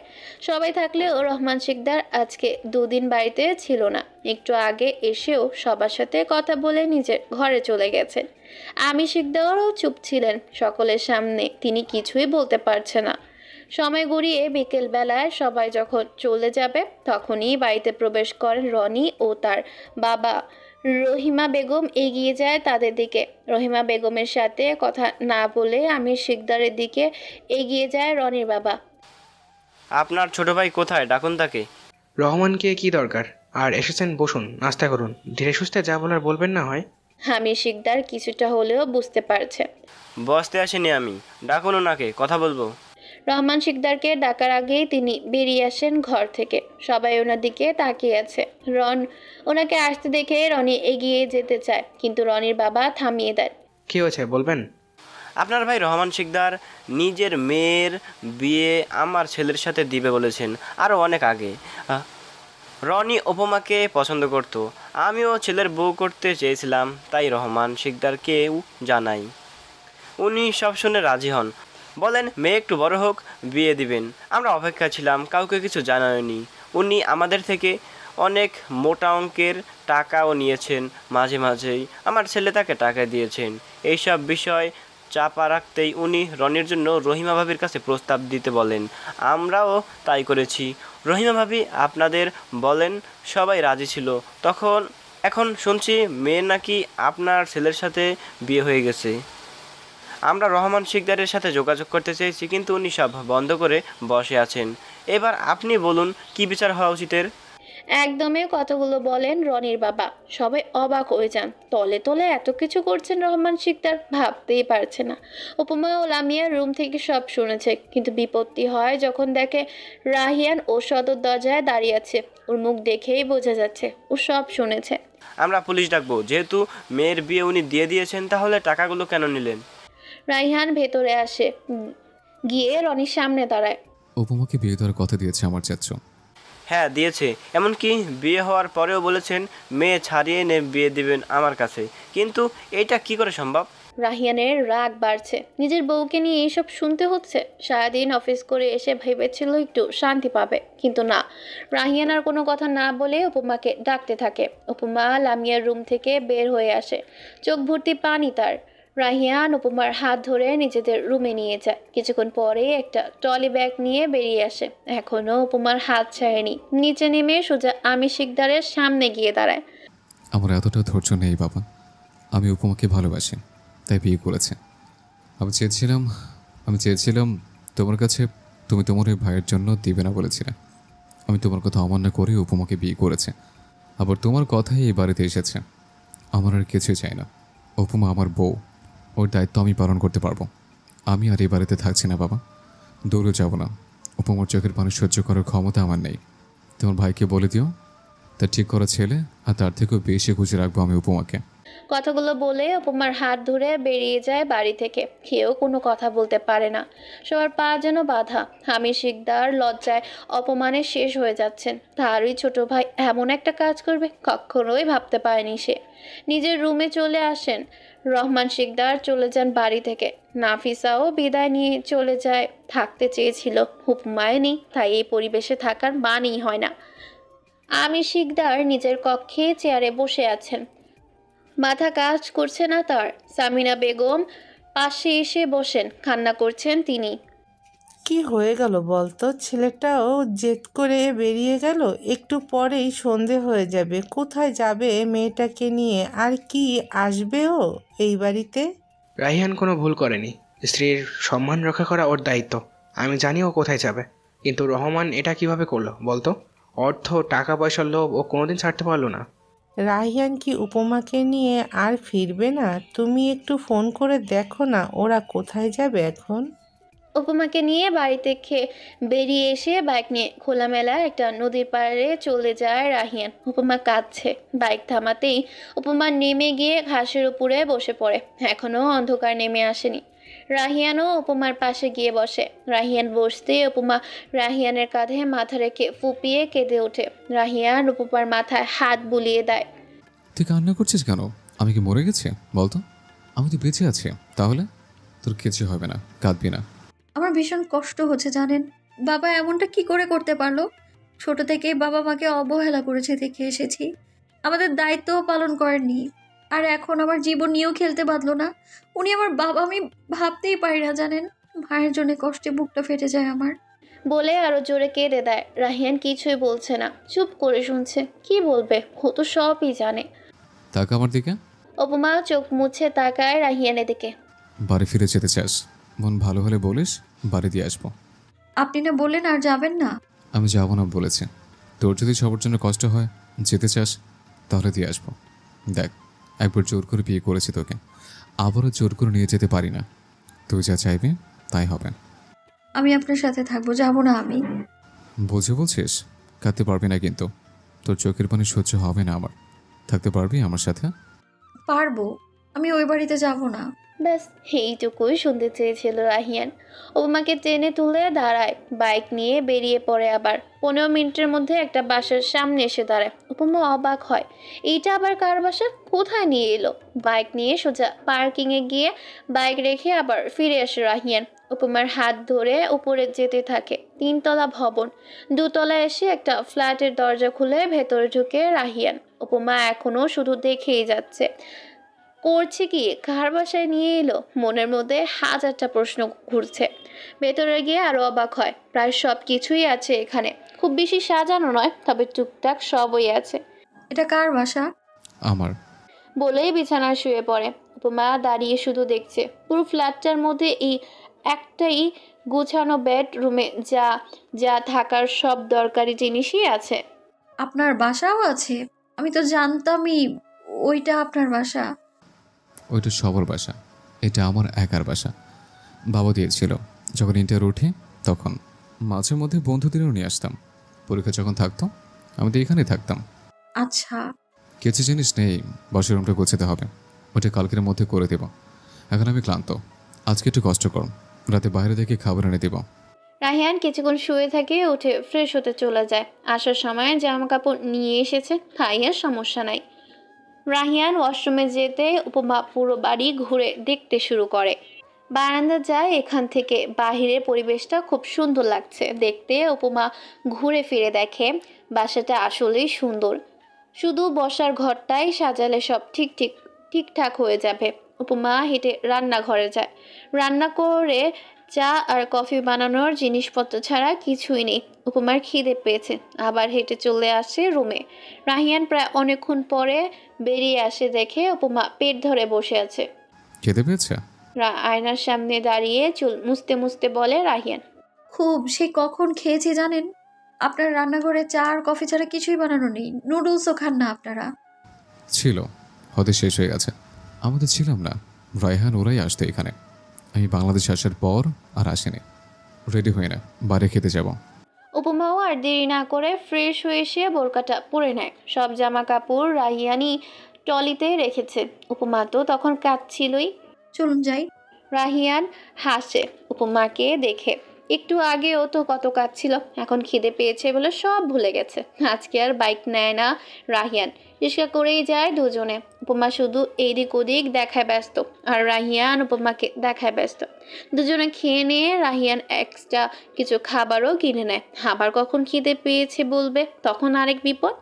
সবাই থাকলেও রহমান শিকদার আজকে 2 দিন বাড়িতে ছিল না। একটু আগে এসেও সবার সাথে কথা বলে নিজের ঘরে চলে গেছেন। আমি শিকদারও চুপ ছিলেন। সকলের সামনে তিনি কিছুই বলতে পারছে না। সময় গড়িয়ে বিকেল বেলায় সবাই যখন চলে যাবে তখনই বাড়িতে প্রবেশ করেন রনি ও তার বাবা। রহিমা বেগম এগিয়ে যায় তাদের দিকে। রহিমা বেগমের সাথে কথা না বলে আমির শিকদারের দিকে এগিয়ে যায় রনির বাবা। আপনার ছোট ভাই কোথায়? ডাকুন তাকে। রহমানকে কি দরকার? আর এসেছেন, বসুন, নাস্তা করুন, ধীরে সুস্থে যা বলার বলবেন না হয়। আমির শিকদার কিছুটা হলেও বুঝতে পারছে। বসতে আসিনি আমি, ডাকুন ওনাকে, কথা বলবো। রহমান শিকদারকে ডাকার আগেই তিনি বেরিয়ে আসেন ঘর থেকে। সবাই ওনার দিকে তাকিয়ে আছে। ওনাকে আসতে দেখে রনি এগিয়ে যেতে চায়, কিন্তু রনির বাবা থামিয়ে দেয়। কি হয়েছে বলবেন? আপনার ভাই রহমান শিকদার নিজের মেয়ের বিয়ে আমার ছেলের সাথে দিবে বলেছেন, আরও অনেক আগে। রনি উপমাকে পছন্দ করত, আমিও ছেলের বউ করতে চেয়েছিলাম, তাই রহমান শিকদারকেও জানাই। উনি সব শুনে রাজি হন, বলেন মেয়ে একটু বড় হোক, বিয়ে দিবেন। আমরা অপেক্ষা ছিলাম, কাউকে কিছু জানায়নি। উনি আমাদের থেকে অনেক মোটা অঙ্কের টাকাও নিয়েছেন, মাঝে মাঝেই আমার ছেলে তাকে টাকা দিয়েছেন। এইসব বিষয় চাপা রাখতেই উনি রনির জন্য রহিমা ভাবির কাছে প্রস্তাব দিতে বলেন। আমরাও তাই করেছি। রহিমা ভাবি আপনাদের বলেন সবাই রাজি ছিল তখন। এখন শুনছি মেয়ে নাকি আপনার ছেলের সাথে বিয়ে হয়ে গেছে। আমরা রহমান শিকদারের সাথে যোগাযোগ করতে চেয়েছি, কিন্তু উনি সব বন্ধ করে বসে আছেন। এবার আপনি বলুন কি বিচার হওয়া উচিতের? একদমই কথাগুলো বলেন রনির বাবা। সবাই অবাক হয়ে যান। তলে তলে এত কিছু করছেন রহমান শিকদার, ভাবতেই পারছে না। উপমা ও লামিয়া রুম থেকে সব শুনেছে, কিন্তু বিপত্তি হয় যখন দেখে রাহিয়ান ও সদর দরজায় দাঁড়িয়ে আছে। ওর মুখ দেখেই বোঝা যাচ্ছে ও সব শুনেছে। আমরা পুলিশ ডাকবো, যেহেতু মেয়ের বিয়ে উনি দিয়ে দিয়েছেন, তাহলে টাকাগুলো কেন নিলেন? রাইহান ভেতরে আসে, গিয়ে রনির সামনে দাঁড়ায়। উপমাকে বিয়ে দেওয়ার কথা দিয়েছে আমার চাচ্ছ? হ্যাঁ দিয়েছে, এমনকি বিয়ে হওয়ার পরেও বলেছেন মেয়ে ছাড়িয়ে এনে বিয়ে দিবেন আমার কাছে। কিন্তু এটা কি করে সম্ভব? রাহিয়ানের রাগ বাড়ছে। নিজের বউকে নিয়ে এইসব শুনতে হচ্ছে। সারাদিন অফিস করে এসে ভেবেছিল একটু শান্তি পাবে, কিন্তু না। রাহিয়ান আর কোনো কথা না বলে উপমাকে ডাকতে থাকে। উপমা লামিয়ার রুম থেকে বের হয়ে আসে, চোখ ভর্তি পানি তার। রাহিয়ান উপমার হাত ধরে নিজেদের রুমে নিয়ে যায়। কিছুক্ষণ পরে একটা ট্রলি ব্যাগ নিয়ে বেরিয়ে আসে। এখনও উপমার হাত ছাড়েনি। নিচে নেমে সোজা আমির শিকদারের সামনে গিয়ে দাঁড়ায়। আমার এতটা ধৈর্য নেই বাবা, আমি উপমাকে ভালোবাসি, তাই বিয়ে করেছে। আমি চেয়েছিলাম তোমার কাছে, তুমি তোমার ওই ভাইয়ের জন্য দিবে না বলেছিলে। আমি তোমার কথা অমান্য করে উপমাকে বিয়ে করেছে, আবার তোমার কথাই এই বাড়িতে এসেছে। আমার আর কিছুই চাই না। উপমা আমার বউ, ওর দায়িত্ব আমি পালন করতে পারবো। আমি আর এই বাড়িতে থাকছি না বাবা, দৌড়ে যাব না। উপমার চোখের পানি সহ্য করার ক্ষমতা আমার নেই। তোমার ভাইকে বলে দিও, তার ঠিক করা ছেলে, আর তার থেকেও বেশি খুঁজে রাখবো আমি উপমাকে। কথাগুলো বলে উপমার হাত ধরে বেরিয়ে যায় বাড়ি থেকে। কেউ কোনো কথা বলতে পারে না, সবার পা যেন বাঁধা। আমির শিকদার লজ্জায় অপমানে শেষ হয়ে যাচ্ছেন। তারই ছোট ভাই এমন একটা কাজ করবে কখনোই ভাবতে পারেনি সে। নিজের রুমে চলে আসেন। রহমান শিকদার চলে যান বাড়ি থেকে। নাফিসাও বিদায় নিয়ে চলে যায়। থাকতে চেয়েছিল, উপমায় নেই, তাই এই পরিবেশে থাকার মানই হয় না। আমির শিকদার নিজের কক্ষে চেয়ারে বসে আছেন, মাথা কাজ করছে না তার। সামিনা বেগম পাশে এসে বসেন, কান্না করছেন তিনি। কি হয়ে গেল বলতো? ছেলেটাও জেদ করে বেরিয়ে গেল। একটু পরেই সন্ধে হয়ে যাবে। কোথায় যাবে মেয়েটাকে নিয়ে? আর কি আসবে ও এই বাড়িতে? রাহিয়ান কোনো ভুল করেনি। স্ত্রীর সম্মান রক্ষা করা ওর দায়িত্ব। আমি জানি ও কোথায় যাবে, কিন্তু রহমান এটা কিভাবে করলো বলতো? অর্থ, টাকা পয়সার লোভ ও কোনোদিন ছাড়তে পারলো না। রাহিয়ান কি উপমাকে নিয়ে আর ফিরবে না? তুমি একটু ফোন করে দেখো না ওরা কোথায় যাবে এখন। উপমাকে নিয়ে বাড়ি থেকে বেরিয়ে এসে বাইক নিয়ে খোলামেলা একটা নদীর পাড়ে চলে যায় রাহিয়ান। উপমা কাঁদছে। বাইক থামাতেই উপমা নেমে গিয়ে ঘাসের উপরে বসে পড়ে। এখনো অন্ধকার নেমে আসেনি। রাহিয়ানও উপমার পাশে গিয়ে বসে। রাহিয়ান বসতে উপমা রাহিয়ানের কাঁধে মাথা রেখে ফুপিয়ে কেঁদে ওঠে। রাহিয়ান উপমার মাথায় হাত বুলিয়ে দেয়। তুই কান্না করছিস কেন? আমি কি মরে গেছি বলতো? আমি তো বেঁচে আছি। তাহলে তোর কিছু হবে না, কাঁদবি না। আমার ভীষণ কষ্ট হচ্ছে জানেন। বাবা এমনটা কি করে করতে পারলো? ছোট থেকে বাবা মাকে অবহেলা করেছে দেখে এসেছি। আমাদের দায়িত্বও পালন করেননি। আর এখন আমার জীবন নিয়েও খেলতে বাঁধলো না। উনি আমার বাবা, আমি ভাবতেই পারি না জানেন। ভাইয়ের জন্য কষ্টে বুকটা ফেটে যায় আমার। বলে আরো জোরে কেঁদে দেয়। রাহিয়ান কিছুই বলছে না, চুপ করে শুনছে। কি বলবে, ও তো সবই জানে। তাকা আমার দিকে। উপমা চোখ মুছে তাকায় রাহিয়ানের দিকে। বাড়ি ফিরে যেতে চাস? মন ভালো হলে বলিস, বাড়ি দিয়ে আসবো। আপনি না বললেন আর যাবেন না? আমি যাবো না বলেছি। তোর যদি সবার জন্য কষ্ট হয়, যেতে চাস, তাহলে দিয়ে আসবো। দেখ, একবার জোর করে বিয়ে করেছি তোকে, আবারও জোর করে নিয়ে যেতে পারি না। তুই যা চাইবি তাই হবে। আমি আপনার সাথে থাকবো, যাব না আমি। বুঝে বলছিস? কাঁদতে পারবি না কিন্তু। তোর চোখের পানি সহ্য হবে না আমার। থাকতে পারবি আমার সাথে? পারবো, আমি ওই বাড়িতে যাব না। ব্যাস এইটুকুই শুনতে চেয়েছিল রাহিয়ান। উপমাকে টেনে তুলে দাঁড়ায়, বাইক নিয়ে বেরিয়ে পড়ে। আবার 15 মিনিটের মধ্যে একটা বাসার সামনে এসে দাঁড়ায়। উপমা অবাক হয়, এইটা আবার কার বাসা, কোথায় নিয়ে এলো? বাইক নিয়ে সোজা পার্কিংয়ে গিয়ে বাইক রেখে আবার ফিরে আসে রাহিয়ান। উপমার হাত ধরে উপরে যেতে থাকে। 3 তলা ভবন, 2 তলায় এসে একটা ফ্ল্যাটের দরজা খুলে ভেতরে ঢুকে রাহিয়ান। উপমা এখনো শুধু দেখেই যাচ্ছে। করছে কি, কার বাসায় নিয়ে এলো? মনের মধ্যে হাজারটা প্রশ্ন ঘুরছে। ভেতরে গিয়ে আরো অবাক হয়, প্রায় সব কিছুই আছে এখানে। খুব বেশি সাজানো নয়, তবে টুকটাক সবই আছে। এটা কার বাসা? আমার। বলেই বিছানায় শুয়ে পড়ে। উপমা দাঁড়িয়ে শুধু দেখছে। পুরো ফ্ল্যাটটার মধ্যে এই একটাই গুছানো বেডরুমে যা যা থাকার সব দরকারি জিনিসই আছে। আপনার বাসাও আছে? আমি তো জানতামই ওইটা আপনার বাসা। ওইটা সবার বাসা, এটা আমার একার বাসা। বাবা দিয়েছিল যখন ইন্টার উঠি, তখন মাঝে মধ্যে বন্ধুদেরও নিয়ে আসতাম। পরীক্ষা যখন থাকতো আমি তো এখানেই থাকতাম। আচ্ছা, কিছু জিনিস নেই, বসের রুমটা গোছাতে হবে, ওটা কালকের মধ্যে করে দেব। এখন আমি ক্লান্ত, আজকে একটু কষ্ট কর, রাতে বাইরে থেকে খাবার এনে দেব। রাহিয়ান কিছুক্ষণ শুয়ে থাকে, উঠে ফ্রেশ হতে চলে যায়। আসার সময় জামা কাপড় নিয়ে এসেছে, তাই আর সমস্যা নাই। রাহিয়ান ওয়াশরুমে যেতে উপমা পুরো বাড়ি ঘুরে দেখতে শুরু করে। বারান্দা যায়, এখান থেকে বাহিরের পরিবেশটা খুব সুন্দর লাগছে দেখতে। উপমা ঘুরে ফিরে দেখে বাসাটা আসলেই সুন্দর। শুধু বসার ঘরটাই সাজালে সব ঠিকঠাক হয়ে যাবে। উপমা হেঁটে রান্নাঘরে যায়। রান্না করে চা আর কফি বানানোর জিনিসপত্র ছাড়া কিছুই নেই। উপমার খিদে পেয়েছে, আবার হেঁটে চলে আসে রুমে। রাহিয়ান প্রায় অনেকক্ষণ পরে বেরিয়ে আসে, দেখে উপমা পেট ধরে বসে আছে। খেতে পেয়েছে? আয়নার সামনে দাঁড়িয়ে চুল মুছতে মুছতে বলে রাহিয়ান। খুব, সেই কখন খেয়েছি জানেন? আপনার রান্নাঘরে চা আর কফি ছাড়া কিছুই বানানো নেই। নুডলসও খান না আপনারা? ছিল, হতে শেষ হয়ে গেছে। আমি তো ছিলাম না, রায়হান ওরাই আসতো এখানে। আমি বাংলাদেশ আসার পর আর আসেনি। রেডি হয়ে না, বাড়ি খেতে যাব। উপমাও আর দেরি না করে ফ্রেশ হয়ে এসে বোরকাটা পরে নেয়। সব জামা কাপড় রাহিয়ানি টলিতে রেখেছে। উপমা তো তখন কাঁদছিলই। চলুন যাই। রাহিয়ান হাসে উপমাকে দেখে। একটু আগেও তো কত কাঁদছিল, এখন খিদে পেয়েছে বলে সব ভুলে গেছে। আজকে আর বাইক নেয় না রাহিয়ান, রিক্সা করেই যায় দুজনে। উপমা শুধু এইদিক ওদিক দেখায় ব্যস্ত, আর রাহিয়ান উপমাকে দেখায় ব্যস্ত। দুজনে খেয়ে নিয়ে রাহিয়ান এক্সট্রা কিছু খাবারও কিনে নেয়। আবার কখন খিদে পেয়েছে বলবে, তখন আরেক বিপদ।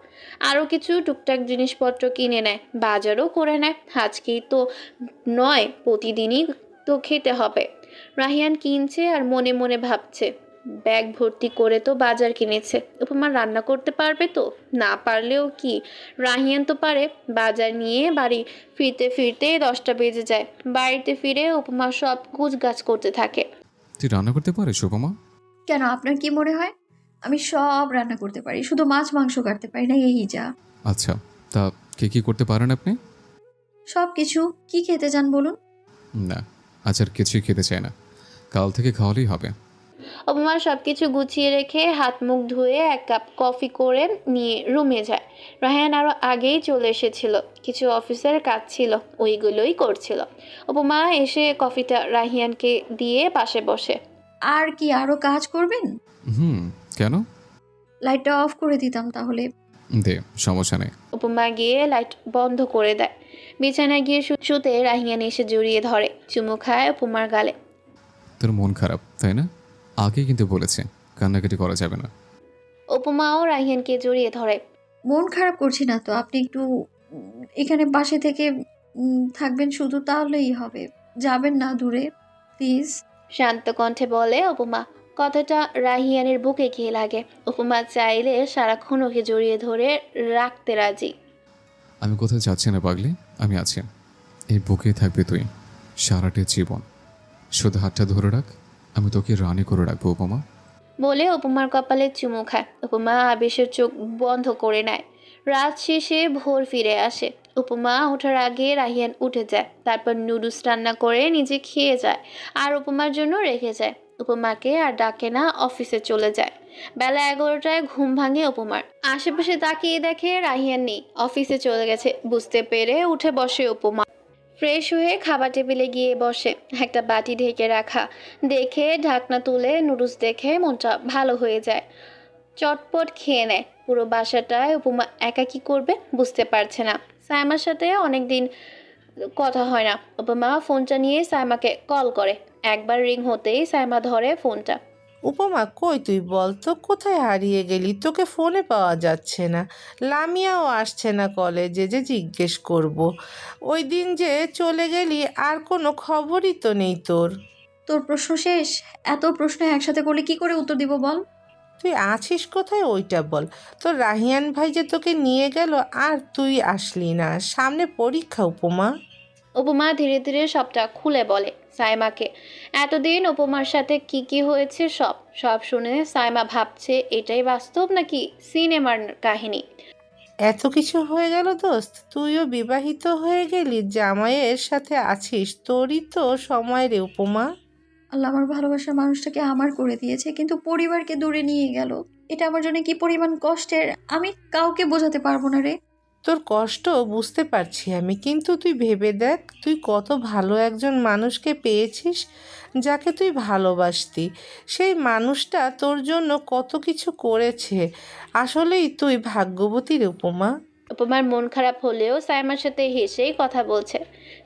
আরও কিছু টুকটাক জিনিসপত্র কিনে নেয়, বাজারও করে নেয়। আজকেই তো নয়, প্রতিদিনই তো খেতে হবে। রাহিয়ান কিনছে আর মনে মনে ভাবছে, ব্যাগ ভর্তি করে তো বাজার কিনেছে, উপমা রান্না করতে পারবে তো? না পারলেও কি, রাহিয়ান তো পারে। বাজার নিয়ে বাড়ি ফিরতে ফিরতে 10টা বেজে যায়। বাড়িতে ফিরে উপমা সব গুছগাছ করতে থাকে। তুই রান্না করতে পারিস উপমা? কেন, আপনার কি মনে হয় আমি সব রান্না করতে পারি? শুধু মাছ মাংস কাটতে পারি না, এই যা। আচ্ছা, তা কি করতে পারেন আপনি? সব কিছু। কি খেতে চান বলুন? না, আজ আর কিছুই খেতে চায় না, কাল থেকে খাওয়ালেই হবে। উপমা সবকিছু গুছিয়ে রেখে হাত মুখ ধুয়ে 1 কাপ কফি করে নিয়ে রুমে যায়। রাহিয়ান আরও আগেই চলে এসেছিল, কিছু অফিসের কাজ ছিল, ওইগুলোই করছিল। উপমা এসে কফিটা রাহিয়ানকে দিয়ে পাশে বসে। আর কি আরো কাজ করবেন? কেন? লাইটটা অফ করে দিতাম তাহলে। দে, সমস্যা নেই। উপমা গিয়ে লাইট বন্ধ করে দেয়। বিছানায় গিয়ে শুতে রাহিয়ান এসে জড়িয়ে ধরে, চুমু খায় উপমার গালে। তোর মন খারাপ তাই না? আগে কিন্তু বলেছে কান্নাকাটি করা যাবে না। উপমাও রাহিয়ানকে জড়িয়ে ধরে। মন খারাপ করছি না তো, আপনি একটু এখানে পাশে থেকে থাকবেন শুধু, তাহলেই হবে। যাবেন না দূরে, প্লিজ। শান্ত কণ্ঠে বলে উপমা। কথাটা রাহিয়ানের বুকে গিয়ে লাগে। উপমা চাইলে সারাক্ষণ ওকে জড়িয়ে ধরে রাখতে রাজি। আমি কোথাও যাচ্ছি না পাগলি, আমি আছি। এই বুকে থাকবে তুই সারাটা জীবন। শুধু হাতটা ধরে রাখ, আমি তোকে রানী করে রাখবো উপমা। বলে উপমার কপালে চুমু খায়। উপমা আবেশের চোখ বন্ধ করে নেয়। রাত শেষে ভোর ফিরে আসে। উপমা ওঠার আগে রাহিয়ান উঠে যায়, তারপর নুডলস রান্না করে নিজে খেয়ে যায় আর উপমার জন্য রেখে যায়। উপমাকে আর ডাকে না, অফিসে চলে যায়। বেলা 11টায় ঘুম ভাঙে উপমার। আশেপাশে তাকিয়ে দেখে রাহিয়ান নেই, অফিসে চলে গেছে। বুঝতে পেরে উঠে বসে উপমা। ফ্রেশ হয়ে খাবার টেবিলে গিয়ে বসে। একটা বাটি ঢেকে রাখা দেখে ঢাকনা তুলে নুডলস দেখে মনটা ভালো হয়ে যায়। চটপট খেয়ে নেয়। পুরো বাসাটায় উপমা একা কি করবে বুঝতে পারছে না। সাইমার সাথে অনেক দিন কথা হয় না। উপমা ফোনটা নিয়ে সাইমাকে কল করে। একবার রিং হতেই সাইমা ধরে ফোনটা। উপমা কই তুই বল তো, কোথায় হারিয়ে গেলি? তোকে ফোনে পাওয়া যাচ্ছে না, লামিয়াও আসছে না কলেজে যে জিজ্ঞেস করব। ওই দিন যে চলে গেলি আর কোনো খবরই তো নেই তোর। তোর প্রশ্ন শেষ? এত প্রশ্ন একসাথে করলে কি করে উত্তর দিব বল? তুই আছিস কোথায় ওইটা বল। তোর রাহিয়ান ভাই যে তোকে নিয়ে গেল আর তুই আসলি না, সামনে পরীক্ষা উপমা। উপমা ধীরে ধীরে সবটা খুলে বলে সাইমাকে। এতদিন উপমার সাথে কি কি হয়েছে সব সব শুনে সাইমা ভাবছে এটাই বাস্তব নাকি সিনেমার কাহিনী। এত কিছু হয়ে গেল দোস্ত, তুইও বিবাহিত হয়ে গেলি, জামাইয়ের সাথে আছিস, তোরই তো সময় রে উপমা। আল্লাহ আমার ভালোবাসার মানুষটাকে আমার করে দিয়েছে, কিন্তু পরিবারকে দূরে নিয়ে গেল। এটা আমার জন্য কি পরিমাণ কষ্টের, আমি কাউকে বোঝাতে পারবো না রে। তোর কষ্ট বুঝতে পারছি আমি, কিন্তু তুই ভেবে দেখ তুই কত ভালো একজন মানুষকে পেয়েছিস যাকে তুই ভালোবাসতি। সেই মানুষটা তোর জন্য কত কিছু করেছে। আসলেই তুই ভাগ্যবতী রে উপমা। উপমার মন খারাপ হলেও সাইমার সাথে হেসেই কথা বলছে।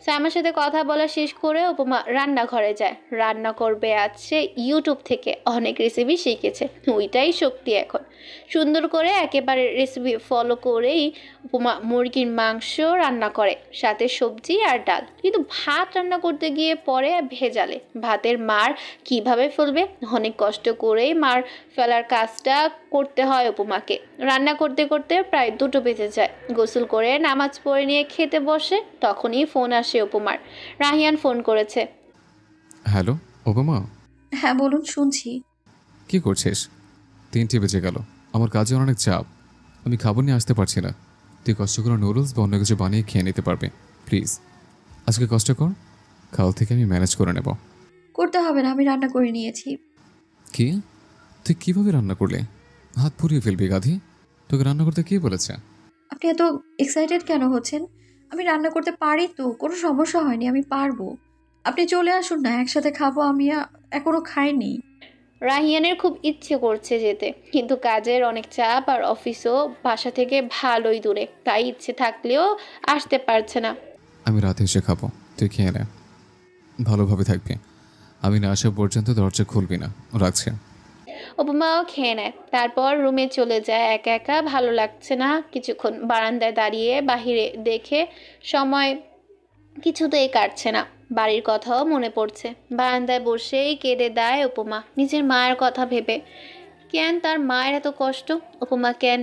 সাইমার সাথে কথা বলা শেষ করে উপমা রান্নাঘরে যায়। রান্না করবে আছে ইউটিউব থেকে অনেক রেসিপি শিখেছে, ওইটাই শক্তি এখন। সুন্দর করে একেবারে রেসিপি ফলো করেই উপমা মুরগির মাংস রান্না করে, সাথে সবজি আর ডাল। কিন্তু ভাত রান্না করতে গিয়ে পরে ভেজালে। ভাতের মার কিভাবে ফেলবে, অনেক কষ্ট করেই মার ফেলার কাজটা করতে হয় উপমাকে। রান্না করতে করতে প্রায় 2টো বেজে যায়। গোসল করে নামাজ পড়ে নিয়ে খেতে বসে, তখনই ফোন আসে উপমার। রাহিয়ান ফোন করেছে। হ্যালো উপমা। হ্যাঁ বলুন, শুনছি। কি করছিস? 3টে বেজে গেল, আমার কাজে অনেক চাপ, আমি খাবার নিয়ে আসতে পারছি না। তুই কষ্ট করে নুডলস বা অন্য কিছু বানিয়ে খেয়ে নিতে পারবি প্লিজ। আজকে কষ্ট কর, কাল থেকে আমি ম্যানেজ করে নেব। করতে হবে না, আমি রান্না করে নিয়েছি। কি? তুই কিভাবে রান্না করলে? হাত পুড়িয়ে ফেলবি গাধি, তোকে রান্না করতে কে বলেছে? আপনি এত এক্সাইটেড কেন হচ্ছেন? আমি রান্না করতে পারি তো, কোনো সমস্যা হয়নি, আমি পারবো। আপনি চলে আসুন না, একসাথে খাবো। আমি এখনো খাইনি। রাহিয়ানের খুব ইচ্ছে করছে যেতে, কিন্তু কাজের অনেক চাপ আর অফিসও বাসা থেকে ভালোই দূরে, তাই ইচ্ছে থাকলেও আসতে পারছে না। আমি রাতে এসে খাবো, তুই খেয়ে নে, ভালোভাবে থাকবি। আমি না আসা পর্যন্ত দরজা খুলবি না, রাখছি। উপমাও খেয়ে নেয়, তারপর রুমে চলে যায়। একা একা ভালো লাগছে না। কিছুক্ষণ বারান্দায় দাঁড়িয়ে বাহিরে দেখে সময় কিছুতেই কাটছে না। বাড়ির কথাও মনে পড়ছে। বারান্দায় বসেই কেঁদে দেয় উপমা, নিজের মায়ের কথা ভেবে। কেন তার মায়ের এত কষ্ট? উপমা কেন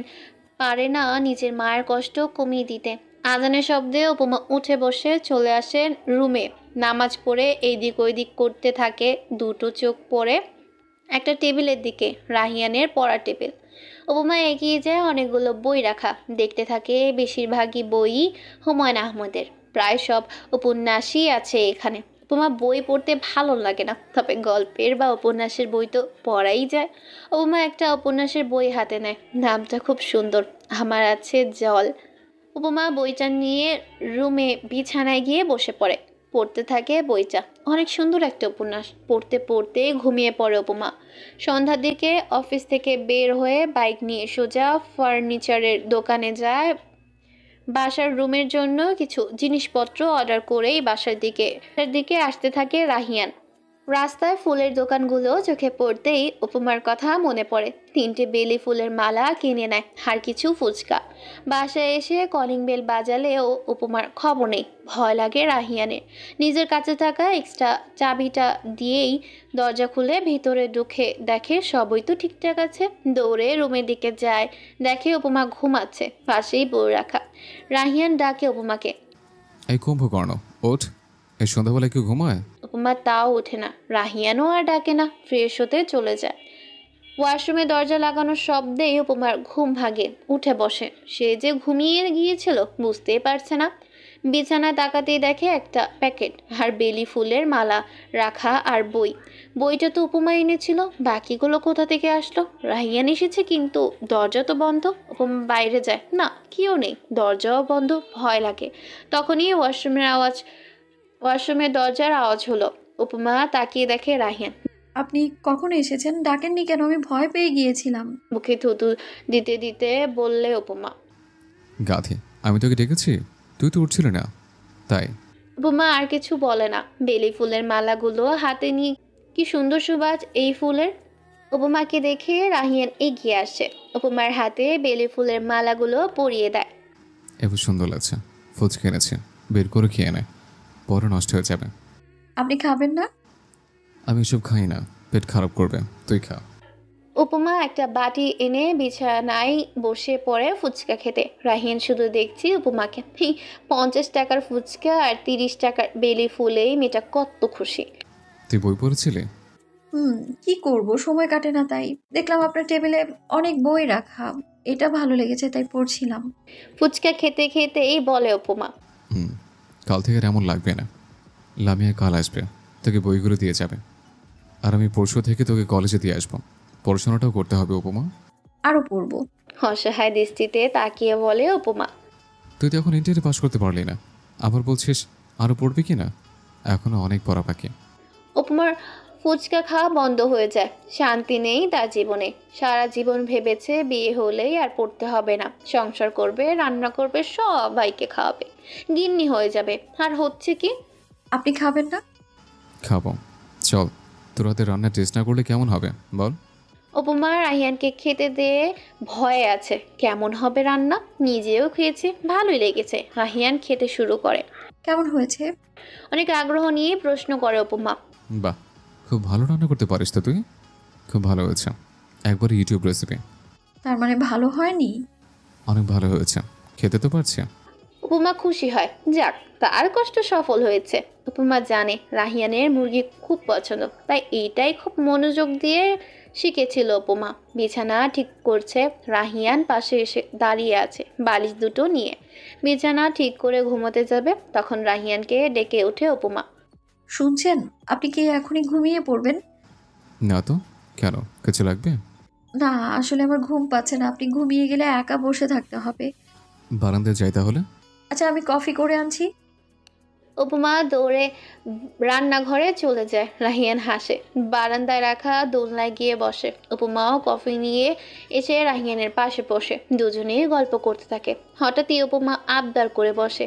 পারে না নিজের মায়ের কষ্ট কমিয়ে দিতে? আজানের শব্দে উপমা উঠে বসে চলে আসেন রুমে। নামাজ পড়ে এইদিক ওইদিক করতে থাকে। 2টো চোখ পড়ে একটা টেবিলের দিকে, রাহিয়ানের পড়ার টেবিল। উপমা এগিয়ে যায়, অনেকগুলো বই রাখা। দেখতে থাকে বেশিরভাগই বই হুমায়ুন আহমেদের, প্রায় সব উপন্যাসই আছে এখানে। উপমা বই পড়তে ভালো লাগে না, তবে গল্পের বা উপন্যাসের বই তো পড়াই যায়। উপমা একটা উপন্যাসের বই হাতে নেয়, নামটা খুব সুন্দর, আমার আছে জল। উপমা বইটা নিয়ে রুমে বিছানায় গিয়ে বসে পড়ে। পড়তে থাকে বইটা, অনেক সুন্দর একটা উপন্যাস। পড়তে পড়তে ঘুমিয়ে পড়ে উপমা। সন্ধ্যার দিকে অফিস থেকে বের হয়ে বাইক নিয়ে সোজা ফার্নিচারের দোকানে যায়। বাসার রুমের জন্য কিছু জিনিসপত্র অর্ডার করেই বাসার দিকে আসতে থাকে রাহিয়ান। রাস্তায় ফুলের দোকানগুলো চোখে পড়তেই উপমার কথা মনে পড়ে। 3টে বেলি ফুলের মালা কিনে নেয় আর কিছু ফুচকা। বাসায় এসে কলিং বেল বাজালেও উপমার খবর নেই। ভয় লাগে রাহিয়ানের। নিজের কাছে থাকা এক্সট্রা চাবিটা দিয়েই দরজা খুলে ভিতরে ঢুকে দেখে সবই তো ঠিকঠাক আছে। দৌড়ে রুমের দিকে যায়, দেখে উপমা ঘুমাচ্ছে, পাশেই বই রাখা। রাহিয়ান ডাকে উপমাকে। এই কুম্ভকর্ণ, ওঠ। এই সন্ধ্যাবেলায় কেউ ঘুমায়? উপমা তাও ওঠে না। রাহিয়ানও আর ডাকে না, ফ্রেশ হতে চলে যায়। ওয়াশরুমে দরজা লাগানোর শব্দেই উপমার ঘুম ভাগে, উঠে বসে। সে যে ঘুমিয়ে গিয়েছিল বুঝতেই পারছে না। বিছানায় তাকাতেই দেখে একটা প্যাকেট আর বেলি ফুলের মালা রাখা আর বই। বইটা তো উপমা এনেছিল, বাকিগুলো কোথা থেকে আসলো? রাহিয়ান এসেছে কিন্তু দরজা তো বন্ধ। উপমা বাইরে যায়, না কেউ নেই, দরজাও বন্ধ। ভয় লাগে। তখনই ওয়াশরুমের দরজার আওয়াজ হলো। উপমা তাকিয়ে দেখে রাহিয়ান। আপনি কখন এসেছেন? ডাকেননি কেন? আমি ভয় পেয়ে গিয়েছিলাম। মুখে থুতু দিতে দিতে বললে উপমা। গাধি, আমি তোকে ডেকেছি, তুই তো উঠছিলি না তাই। উপমা আর কিছু বলে না। বেলি ফুলের মালাগুলো হাতে নিয়ে, কি সুন্দর সুবাস এই ফুলের। উপমাকে দেখে রাহিয়ান এগিয়ে আসে, উপমার হাতে বেলি ফুলের মালাগুলো পরিয়ে দেয়। এবার সুন্দর লাগছে। ফুচকা এনেছে, বের করে খেয়ে নে, পরে নষ্ট হয়ে যাবে। আপনি খাবেন না? আমি এসব খাই না, পেট খারাপ করবে, তুই খা। উপমা একটা বাটি এনে বিছানায় বসে পড়ে ফুচকা খেতে। রাহিয়ান শুধু দেখছি উপমাকে। 50 টাকার ফুচকা আর 30 টাকার বেলি ফুলেই মেয়েটা কত খুশি। তুই বই পড়েছিলি? কি করব, সময় কাটে না তাই। দেখলাম আপনার টেবিলে অনেক বই রাখা, এটা ভালো লেগেছে তাই পড়ছিলাম। ফুচকা খেতে খেতেই বলে উপমা। কাল থেকে আর এমন লাগবে না। লামিয়া কাল আসবে, তোকে বইগুলো দিয়ে যাবে, আর আমি পরশু থেকে তোকে কলেজে দিয়ে আসবো। পড়াশোনাটাও করতে হবে উপমা। আরো পড়বো। অসহায় দৃষ্টিতে তাকিয়ে বলে উপমা। তুই তো এখন ইন্টারে পাস করতে পারলি না, আবার বলছিস আরো পড়বি কি না? এখনো অনেক পড়া বাকি। উপমার ফুচকা খাওয়া বন্ধ হয়ে যায়। শান্তি নেই তার জীবনে। সারা জীবন ভেবেছে বিয়ে হলেই আর পড়তে হবে না, সংসার করবে, রান্না করবে, সবাইকে খাওয়াবে, গিন্নি হয়ে যাবে। আর হচ্ছে কি? আপনি খাবেন না? খাবো, চল। তোর হাতে রান্না টেস্ট না করলে কেমন হবে বল? উপমা রাহিয়ানকে খেতে দিয়ে ভয়ে আছে, কেমন হবে রান্না। নিজেও খেয়েছে, ভালোই লেগেছে। রাহিয়ান খেতে শুরু করে। কেমন হয়েছে? অনেক আগ্রহ নিয়ে প্রশ্ন করে উপমা। বাহ, খুব ভালো রান্না করতে পারিস তো তুই। খুব ভালো হয়েছে, একবার ইউটিউব রেসিপি। তার মানে ভালো হয়নি? অনেক ভালো হয়েছে, খেতে তো পারছি। উপমা খুশি হয়, যাক তার কষ্ট সফল হয়েছে। উপমা জানে রাহিয়ানের মুরগি খুব পছন্দ, তাই এইটাই খুব মনোযোগ দিয়ে শিখেছিল উপমা। বিছানা ঠিক করছে, রাহিয়ান পাশে এসে দাঁড়িয়ে আছে বালিশ দুটো নিয়ে। বিছানা ঠিক করে ঘুমোতে যাবে, তখন রাহিয়ানকে ডেকে ওঠে উপমা। শুনছেন, আপনি কি এখনই ঘুমিয়ে পড়বেন? না তো, কেন, কিছু লাগবে? না, আসলে আমার ঘুম পাচ্ছে না। আপনি ঘুমিয়ে গেলে একা বসে থাকতে হবে। বারান্দায় যাই তাহলে। আচ্ছা, আমি কফি করে আনছি। উপমা দৌড়ে রান্নাঘরে চলে যায়। রাহিয়ান হাসে, বারান্দায় রাখা দোলনায় গিয়ে বসে। উপমাও কফি নিয়ে এসে রাহিয়ানের পাশে বসে, দুজনেই গল্প করতে থাকে। হঠাৎই উপমা আবদার করে বসে।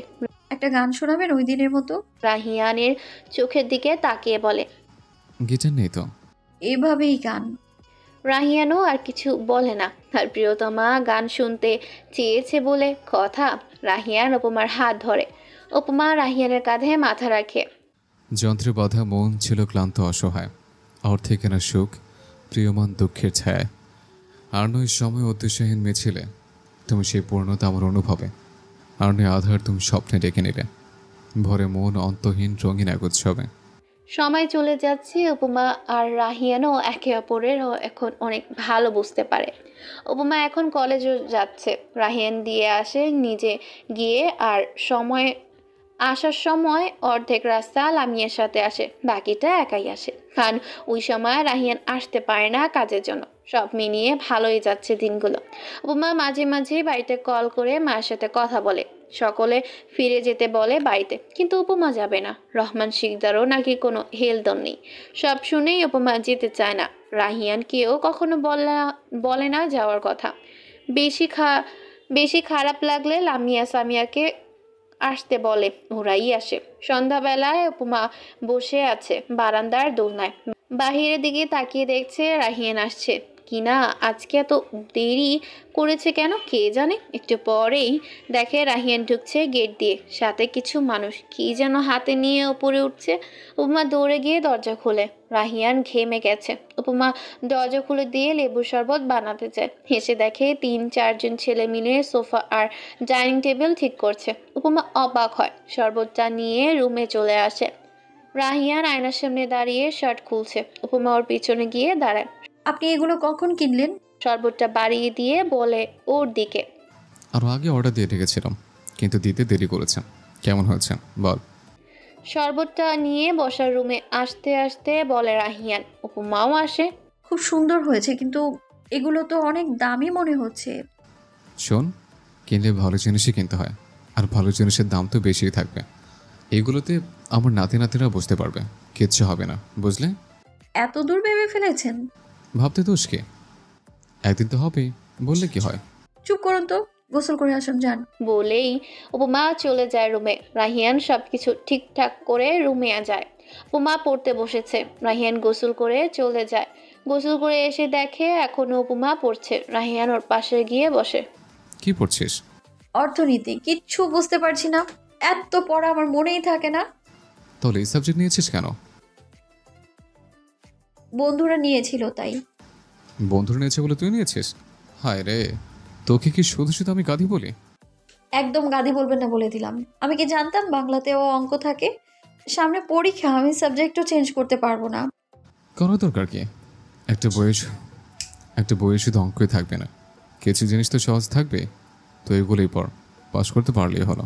একটা গান শোনাবেন ওই দিনের মতো? রাহিয়ানের চোখের দিকে তাকিয়ে বলে। গিটার নেই তো? এভাবেই গান। রাহিয়ানও আর কিছু বলে না। তার প্রিয়তমা গান শুনতে চেয়েছে বলে কথা। রাহিয়ান উপমার হাত ধরে। উপমা রাহিয়ানের কাঁধে মাথা রাখে। যন্ত্রে বাঁধা মন ছিল ক্লান্ত অসহায়, অর্থে কেনা সুখ, প্রিয়মান দুঃখের ছায়ায়। আর নয় সময় উদ্দেশ্যহীন মেছিলে, তুমি সেই পূর্ণতা আমার অনুভবে। আর নয় আধার তুমি স্বপ্নে ডেকে নিলে, ভরে মন অন্তহীন রঙিন এক উৎসবে। সময় চলে যাচ্ছে, উপমা আর রাহিয়ানও একে অপরের এখন অনেক ভালো বুঝতে পারে। উপমা এখন কলেজে যাচ্ছে, রাহিয়ান দিয়ে আসে নিজে গিয়ে, আর আসার সময় অর্ধেক রাস্তা লামিয়ার সাথে আসে, বাকিটা একাই আসে। কারণ ওই সময় রাহিয়ান আসতে পারে না কাজের জন্য। সব মিলিয়ে ভালোই যাচ্ছে দিনগুলো। উপমা মাঝে মাঝে বাড়িতে কল করে মায়ের সাথে কথা বলে, সকলে ফিরে যেতে বলে বাড়িতে, কিন্তু উপমা যাবে না। রহমান শিকদারও নাকি কোনো হেলদোল নেই। সব শুনেই উপমা যেতে চায় না। রাহিয়ান কেউ কখনো বলে না যাওয়ার কথা। বেশি খারাপ লাগলে লামিয়া সামিয়াকে আসতে বলে ওরাই আসে। সন্ধ্যাবেলায় উপমা বসে আছে বারান্দার দোলনায়, বাহিরের দিকে তাকিয়ে দেখছে রাহিয়ান আসছে কিনা। আজকে এত দেরি করেছে কেন কে জানে। একটু পরেই দেখে রাহিয়ান ঢুকছে গেট দিয়ে, সাথে কিছু মানুষ কি যেন হাতে নিয়ে উপরে উঠছে। উপমা দৌড়ে গিয়ে দরজা খোলে। রাহিয়ান ঘেমে গেছে। উপমা দরজা খুলে দিয়ে লেবুর শরবত বানাতে চায়। হেসে দেখে 3-4 জন ছেলে মিলে সোফা আর ডাইনিং টেবিল ঠিক করছে। উপমা অবাক হয়, শরবতটা নিয়ে রুমে চলে আসে। রাহিয়ান আয়নার সামনে দাঁড়িয়ে শার্ট খুলছে। উপমা ওর পিছনে গিয়ে দাঁড়ায়। আপনি এগুলো কখন কিনলেন? শরবতটা বাড়িয়ে দিয়ে বলে ওর দিকে। আরও আগে অর্ডার দিয়ে রেখেছিলাম, কিন্তু দিতে দেরি করেছে। কেমন হয়েছে বল। শরবতটা নিয়ে বসার রুমে আসতে আসতে বলে রাহিয়ান। উপমাও আসে। খুব সুন্দর হয়েছে, কিন্তু এগুলো তো অনেক দামি মনে হচ্ছে। শোন, কিনলে ভালো জিনিসই কিনতে হয়, আর ভালো জিনিসের দাম তো বেশিই থাকবে। এগুলোতে আমার নাতি নাতিরা বুঝতে পারবে, কিচ্ছু হবে না, বুঝলে? এত দূর ভেবে ফেলেছেন? ভাবতে দোষ কি, একদিন তো হবেই, বললে কি হয়। চুপ করুন তো, গোসল করে আসুন যান। বলেই উপমা চলে যায় রুমে। রাহিয়ান সবকিছু ঠিকঠাক করে রুমে যায়। উপমা পড়তে বসেছে। রাহিয়ান গোসল করে চলে যায়। গোসল করে এসে দেখে এখনো উপমা পড়ছে। রাহিয়ান ওর পাশে গিয়ে বসে। কি পড়ছিস? অর্থনীতি। কিচ্ছু বুঝতে পারছি না, এত পড়া আমার মনেই থাকে না। তাহলে এই সাবজেক্ট নিয়েছিস কেন? বন্ধুরা নিয়েছিল তাই। বন্ধুরা নিয়েছে বলে তুই নিয়েছিস? হায় রে, তোকে কি শুধু শুধু আমি গাধি বলি? একদম গাধি বলবেন না বলে দিলাম। আমি কি জানতাম বাংলাতেও অঙ্ক থাকে? সামনে পরীক্ষা, আমি সাবজেক্টও চেঞ্জ করতে পারবো না। করার দরকার কি? একটা বইয়ে শুধু অঙ্কই থাকবে না, কিছু জিনিস তো সহজ থাকবে। তো এগুলোই পড়, পাস করতে পারলেই হলো।